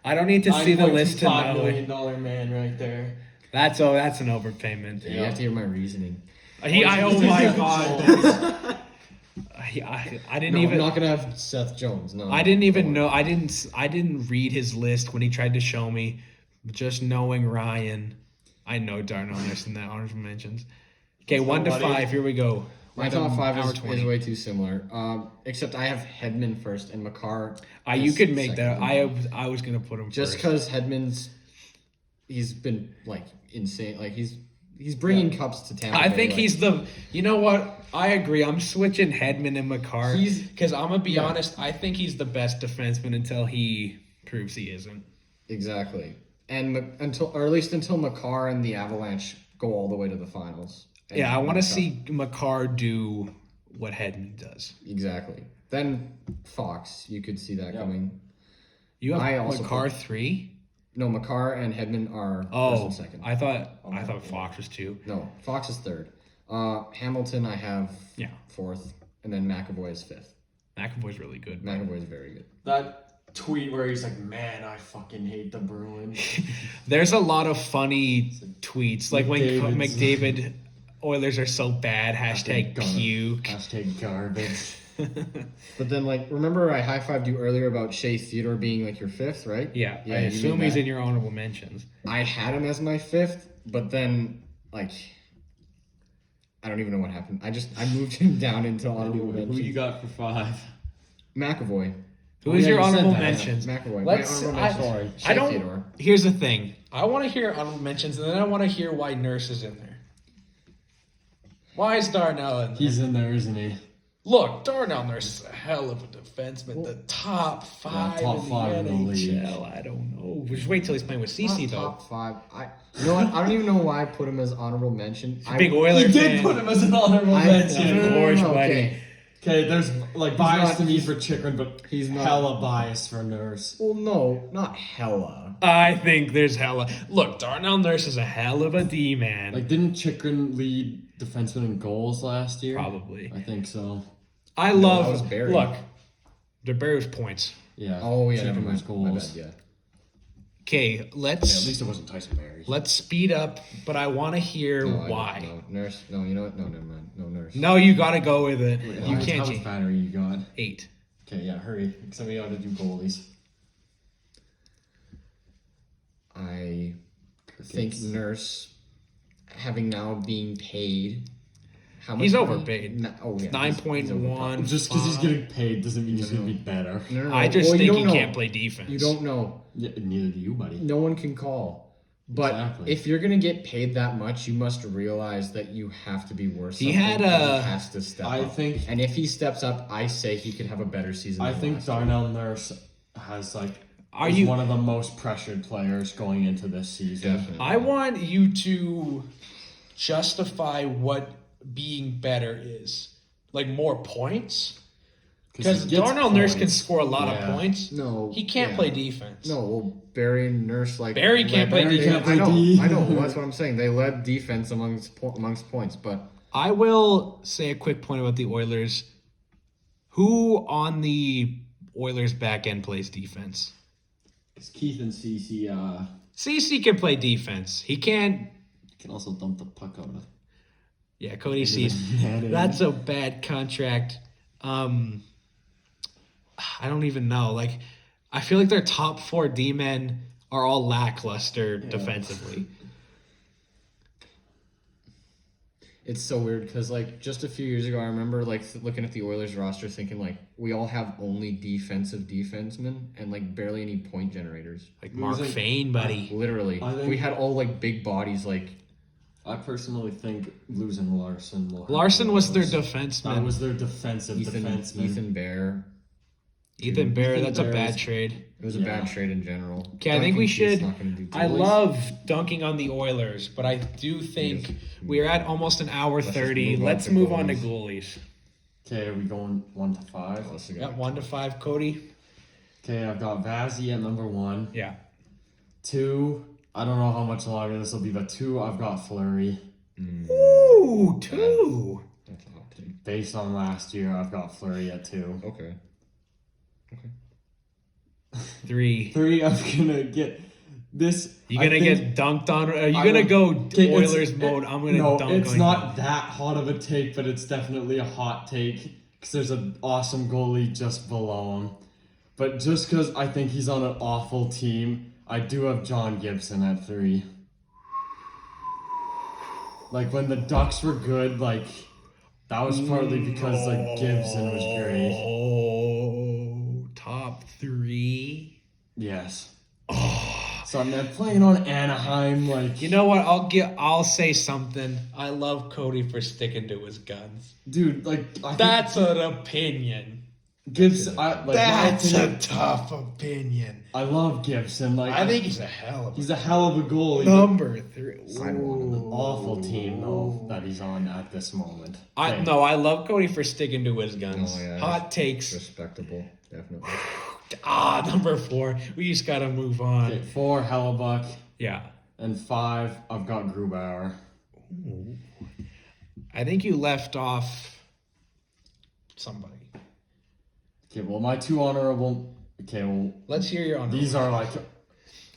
C: I don't need to see the list to know.
B: $9.25 million man right there.
C: That's an overpayment.
A: Yeah. You have to hear my reasoning.
C: Oh my god. I didn't even.
A: I'm not gonna have Seth Jones. No.
C: I didn't even know. I didn't read his list when he tried to show me. Just knowing Ryan, I know Darnell Nurse in that honorable mentions. Okay, 1 to 5. Here we go.
A: My top 5 is way too similar. Except I have Hedman first and Makar.
C: You could make that. I was gonna put him
A: just
C: first.
A: because Hedman's, he's been like insane. Like he's bringing cups to Tampa.
C: I think he's the. You know what? I agree. I'm switching Hedman and Makar because I'm gonna be honest. I think he's the best defenseman until he proves he isn't.
A: Exactly, and until Makar and the Avalanche go all the way to the finals.
C: Yeah, I want to see Makar do what Hedman does.
A: Exactly. Then Fox, you could see that coming.
C: You have Makar 3.
A: No, Makar and Hedman are first and second.
C: I thought Fox was 2.
A: No, Fox is third. Hamilton I have 4th, and then McAvoy is 5th.
C: McAvoy's really good.
A: McAvoy is very good.
B: That tweet where he's like, "Man, I fucking hate the Bruins."
C: There's a lot of funny tweets, like when McDavid Oilers are so bad. #puke.
B: #garbage.
A: But then, like, remember I high-fived you earlier about Shea Theodore being like your 5th, right?
C: Yeah, I assume he's in your honorable mentions.
A: I had him as my 5th, but then, like, I don't even know what happened. I moved him down into honorable mentions.
B: Who you got for 5?
A: McAvoy.
C: Who is your honorable mentions?
A: McAvoy.
C: I don't. Theodore. Here's the thing. I want to hear honorable mentions, and then I want to hear why Nurse is in there. Why is Darnell in there?
B: He's in there, isn't he?
C: Look, Darnell Nurse is a hell of a defenseman. The top 5 in the NHL. I don't know. Just wait till he's playing with CC, though.
A: Top 5. You know what? I don't even know why I put him as honorable mention.
C: Big Oilers
B: fan. You did put him as an honorable mention.
C: Of course, buddy.
B: Okay, there's like bias to me for Chikrin, but he's not hella bias for Nurse.
A: Well, no, not hella.
C: I think there's hella. Look, Darnell Nurse is a hell of a D-man.
B: Like, didn't Chikrin lead defenseman in goals last year?
C: Probably.
B: I think so.
C: I love.
A: That was Barry.
C: Look, the Barry's points.
B: Yeah.
A: Oh yeah, never
B: Chikrin's
A: mind.
B: goals.
A: My bad, yeah.
C: Okay, let's.
B: Yeah, at least it wasn't Tyson Barrie.
C: Let's speed up, but I want to hear
A: No,
C: why.
A: No, Nurse. No, you know what? No, never mind. No, Nurse.
C: No, you got to go with it.
B: Wait,
C: You
B: how
C: can't
B: much
C: change.
B: battery you got?
C: 8.
B: Okay, yeah, hurry. Somebody ought to do goalies.
A: I think Nurse, having now being paid, how much?
C: He's
A: money?
C: overpaid. 9.1.
B: Just because he's getting paid doesn't mean he's going to be better.
A: No.
C: I just
A: Well,
C: think
A: you
C: he
A: don't
C: can't
A: know.
C: play defense.
A: You don't know.
B: Yeah, neither do you, buddy.
A: No one can call. But
B: Exactly.
A: if you're gonna get paid that much, you must realize that you have to be worth
C: He
A: something.
C: had
A: and he has to step
B: I
A: up.
B: think-
A: and if he steps up, I say he could have a better season.
B: I
A: than
B: think
A: last year.
B: Darnell Nurse has one of the most pressured players going into this season.
A: Definitely.
C: I want you to justify what being better is. Like more points? Because
B: he gets
C: Darnell Nurse can
B: points.
C: score a lot
B: Yeah.
C: of points.
A: No,
C: He can't
A: yeah.
C: play defense.
A: No, well, Barry and Nurse
C: Barry can't play defense.
A: I know,
B: D.
A: I know. Well, that's what I'm saying. They led defense amongst points, but
C: I will say a quick point about the Oilers. Who on the Oilers back end plays defense?
B: It's Keith and CC.
C: CC can play defense. He can't.
B: You can also dump the puck out of.
C: Yeah, Cody Cease.
B: net.
C: That's a bad contract. I don't even know. Like, I feel like their top 4 D-men are all lackluster defensively.
A: It's so weird because like just a few years ago, I remember like looking at the Oilers roster, thinking like we all have only defensive defensemen and like barely any point generators.
C: Like Mark
B: Losing-
C: Fane, buddy.
A: Literally,
B: I think-
A: we had all like big bodies. Like
B: I personally think losing Larson will hurt
C: Larson
B: the
C: was their
B: Oilers. That
C: defenseman.
B: was their defensive defenseman.
A: Ethan Bear.
C: Ethan Bear,
B: Ethan
C: that's a
B: Bear
C: bad
B: is-
C: trade.
A: It was a
B: Yeah.
A: bad trade in general.
C: Okay, I think we should.
A: Not gonna do
C: I
A: goalies.
C: love dunking on the Oilers, but I do think we're at almost an hour
A: just
C: 30.
A: move on
C: Let's
A: to
C: move on to
A: goalies.
C: goalies.
B: Okay, are we going 1 to 5?
A: Let's go.
C: Got 1 to 5, Cody.
B: Okay, I've got Vazzy at number 1.
C: Yeah.
B: 2, I don't know how much longer this will be, but 2, I've got Fleury.
C: Ooh, 2.
A: That's a hot take.
B: Based on last year, I've got Fleury at 2.
A: Okay.
C: 3.
B: 3, I'm gonna get this.
C: You
B: I
C: gonna
B: think-
C: get dunked on? Are you
B: I
C: gonna
B: don't-
C: go
B: Okay, it's-
C: Oilers mode? I'm gonna
B: No,
C: dunk
B: it's
C: on
B: not that hot of a take, but it's definitely a hot take because there's an awesome goalie just below him. But just because I think he's on an awful team, I do have John Gibson at 3. Like when the Ducks were good, like that was partly because like Gibson was great.
C: Oh, top 3.
B: Yes. So I'm playing on Anaheim, like
C: You know what? I'll say something. I love Cody for sticking to his guns.
B: dude, like I think
C: That's an opinion.
B: Gibson. I like
C: That's
B: my
C: a
B: opinion,
C: tough opinion.
B: I love Gibson. Like
C: I think he's a hell of
B: he's a hell of a goalie. but
C: number 3.
A: I'd want him.
B: awful team though that he's on at this moment. Okay.
C: I love Cody for sticking to his guns.
A: Oh, yeah.
C: Hot takes.
A: Respectable, definitely.
C: Number 4. We just gotta move on.
B: Okay, 4 Hellebuck
C: Yeah.
B: and 5 I've got Grubauer.
C: I think you left off somebody.
B: Okay, well my 2 honorable. Okay, well
C: Let's hear your honor.
B: these are like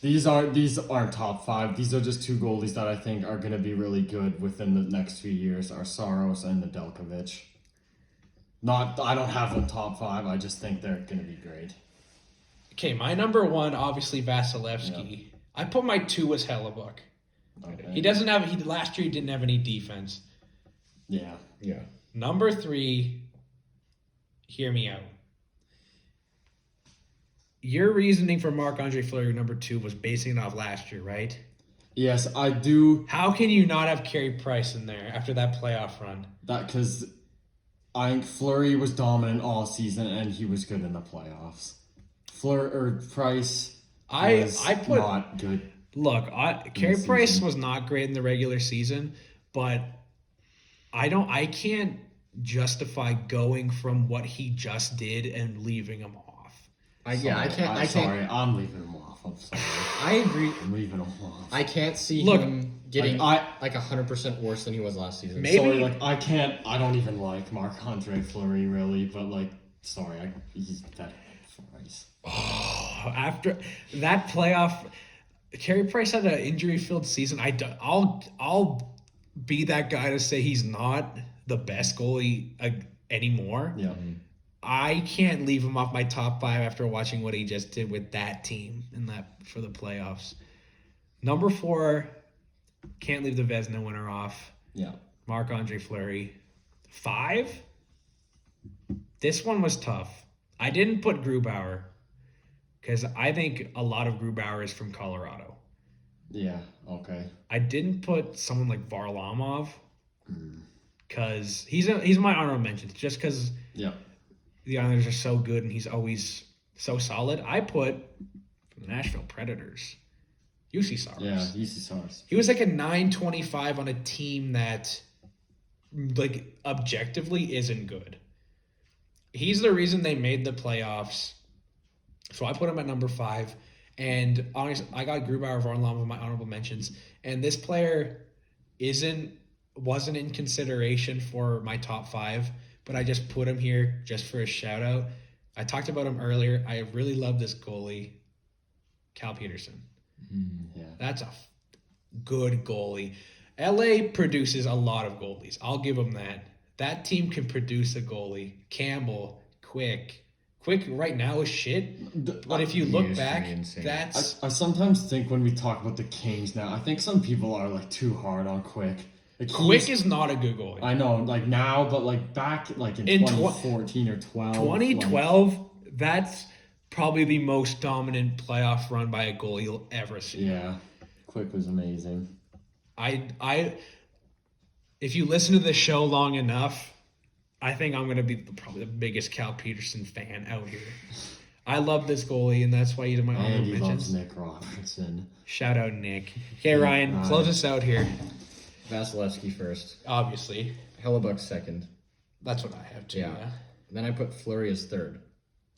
B: these aren't top 5. These are just 2 goalies that I think are gonna be really good within the next few years. Are Saros and Nedeljkovic. I don't have them top 5. I just think they're gonna be great.
C: Okay, my number 1, obviously Vasilevsky. I put my 2 as Hellebuck.
B: Okay.
C: He doesn't have. Last year he didn't have any defense.
B: Yeah.
A: Yeah.
C: Number 3. Hear me out. Your reasoning for Marc-Andre Fleury number 2 was basing it off last year, right?
B: Yes, I do
C: How can you not have Carey Price in there after that playoff run?
B: that because I think Fleury was dominant all season and he was good in the playoffs. Price was
C: I put
B: not good.
C: look. Carey
B: the
C: Price
B: season.
C: was not great in the regular season, but I can't justify going from what he just did and leaving him off.
A: I can't.
B: Sorry, I'm leaving him off. I'm sorry.
A: I agree.
B: I'm leaving him off.
A: I can't see
C: Look,
A: him getting
B: like,
A: like 100% worse than he was last season.
C: Maybe-
B: Sorry, like I can't. I don't even like Marc-Andre Fleury really, but like, sorry, he's better than Price.
C: After that playoff, Carey Price had an injury-filled season. I'll be that guy to say he's not the best goalie anymore.
B: Yeah.
C: I can't leave him off my top 5 after watching what he just did with that team in that for the playoffs. Number 4, can't leave the Vezina winner off.
B: Yeah.
C: Marc-Andre Fleury. 5, this one was tough. I didn't put Grubauer because I think a lot of Grubauer is from Colorado.
B: Yeah. Okay.
C: I didn't put someone like Varlamov because he's my honorable mention just because
B: Yeah.
C: the Islanders are so good and he's always so solid. I put the Nashville Predators. UC Saros.
B: Yeah. UC Stars.
C: He was like a 925 on a team that like objectively isn't good. He's the reason they made the playoffs. So I put him at number 5. And honestly, I got Grubauer, Varlamov in my honorable mentions. And this player wasn't in consideration for my top 5, but I just put him here just for a shout out. I talked about him earlier. I really love this goalie, Cal Peterson.
B: Yeah.
C: That's a good goalie. LA produces a lot of goalies. I'll give them that. That team can produce a goalie. Campbell, Quick right now is shit. But if you
A: He
C: look
A: is
C: back,
A: pretty insane.
C: that's
B: I sometimes think when we talk about the Kings now, I think some people are like too hard on Quick.
C: Quick is not a good goalie.
B: I know, like now, but like back like in
C: In
B: 2014 or 12.
C: 2012, that's probably the most dominant playoff run by a goalie you'll ever see.
B: Yeah. Quick was amazing.
C: If you listen to the show long enough, I think I'm gonna be probably the biggest Cal Peterson fan out here. I love this goalie, and that's why he's in my
B: And
C: honorable
B: he
C: mentions.
B: loves Nick Robertson.
C: Shout out Nick. Okay, Ryan, close us out here.
A: Vasilevsky first.
C: Obviously,
A: Hellebuck second.
C: that's what I have too.
A: Yeah.
C: Yeah.
A: Then I put Fleury as third.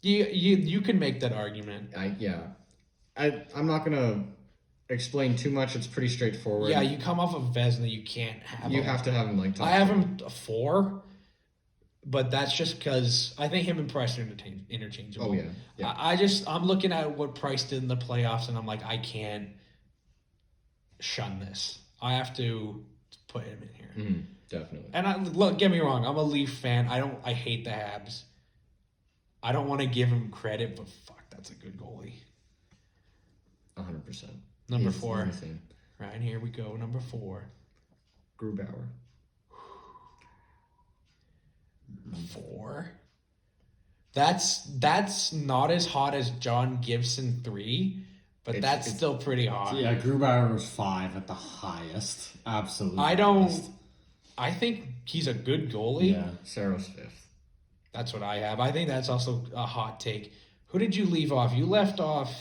C: You can make that argument.
A: I'm not gonna explain too much. It's pretty straightforward.
C: Yeah, you come off of Vezina, you can't have.
A: You have to have him like top
C: I have
A: three.
C: him a 4, but that's just because I think him and Price are interchangeable.
A: Oh yeah. Yeah.
C: I'm looking at what Price did in the playoffs, and I'm like, I can't shun this. I have to put him in here.
A: Definitely.
C: And look, get me wrong, I'm a Leaf fan. I hate the Habs. I don't want to give him credit, but fuck, that's a good goalie.
A: 100%.
C: Number
A: He's
C: 4.
A: insane.
C: Right, here we go. Number 4.
A: Grubauer.
C: 4. That's not as hot as John Gibson 3, but that's still pretty hot.
B: Yeah, Grubauer was 5 at the highest. Absolutely.
C: I think he's a good goalie.
B: Yeah.
A: Saros fifth.
C: That's what I have. I think that's also a hot take. Who did you leave off? You left off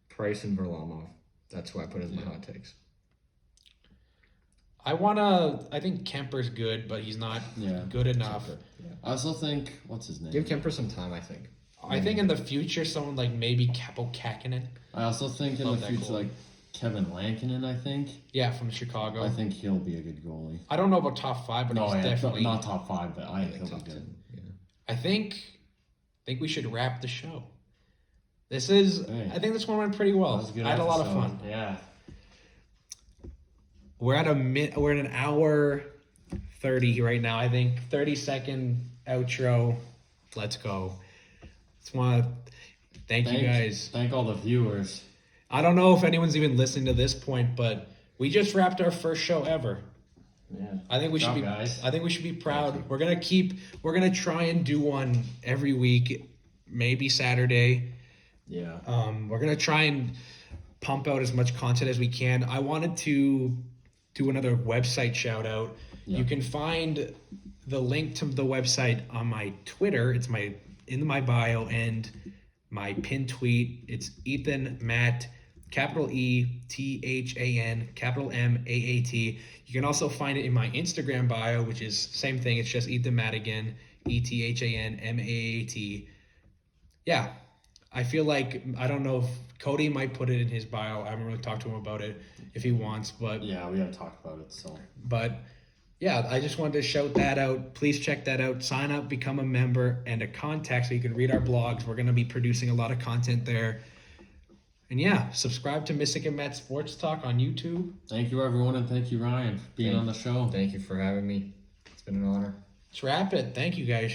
A: Price and Varlamov. That's who I put as my hot takes.
C: I think Kemper's good, but he's not good enough.
A: Yeah.
B: I also think, what's his name?
A: Give Kemper some time, I think.
C: I think in the future, someone like maybe Capo Kakinen.
B: I also think in
C: Love
B: the
C: that
B: future,
C: goalie.
B: like Kevin Lankinen, I think.
C: Yeah, from Chicago.
B: I think he'll be a good goalie.
C: I don't know about top 5, but he's definitely
B: not top 5, but I think he'll
A: top
B: be good.
A: 10. Yeah.
C: I think we should wrap the show. This is I think this one went pretty well.
B: That was a good
C: I had a lot of
B: episode.
C: fun.
B: Yeah.
C: We're at we're at an hour 30 right now. I think 30-second outro. Let's go. Just want to thank you guys.
B: Thank all the viewers.
C: I don't know if anyone's even listening to this point, but we just wrapped our first show ever.
B: Yeah.
C: I think we should be
B: guys.
C: I think we should be proud. We're gonna try and do one every week, maybe Saturday.
B: Yeah.
C: We're gonna try and pump out as much content as we can. I wanted to do another website shout out.
B: Yeah.
C: You can find the link to the website on my Twitter. It's in my bio and my pinned tweet. It's Ethan Maat, capital ETHAN, capital MAAT. You can also find it in my Instagram bio, which is same thing. It's just Ethan Maat again, ETHAN MAAT. Yeah. I feel like, I don't know if Cody might put it in his bio. I haven't really talked to him about it if he wants, but
B: Yeah, we haven't talked about it, so.
C: But yeah, I just wanted to shout that out. Please check that out. Sign up, become a member, and a contact so you can read our blogs. We're going to be producing a lot of content there. And yeah, subscribe to Misyk and Maat Sports Talk on YouTube.
B: Thank you, everyone, and thank you, Ryan, for being on the show.
A: Thank you for having me. It's been an honor.
C: Let's wrap it. Thank you, guys.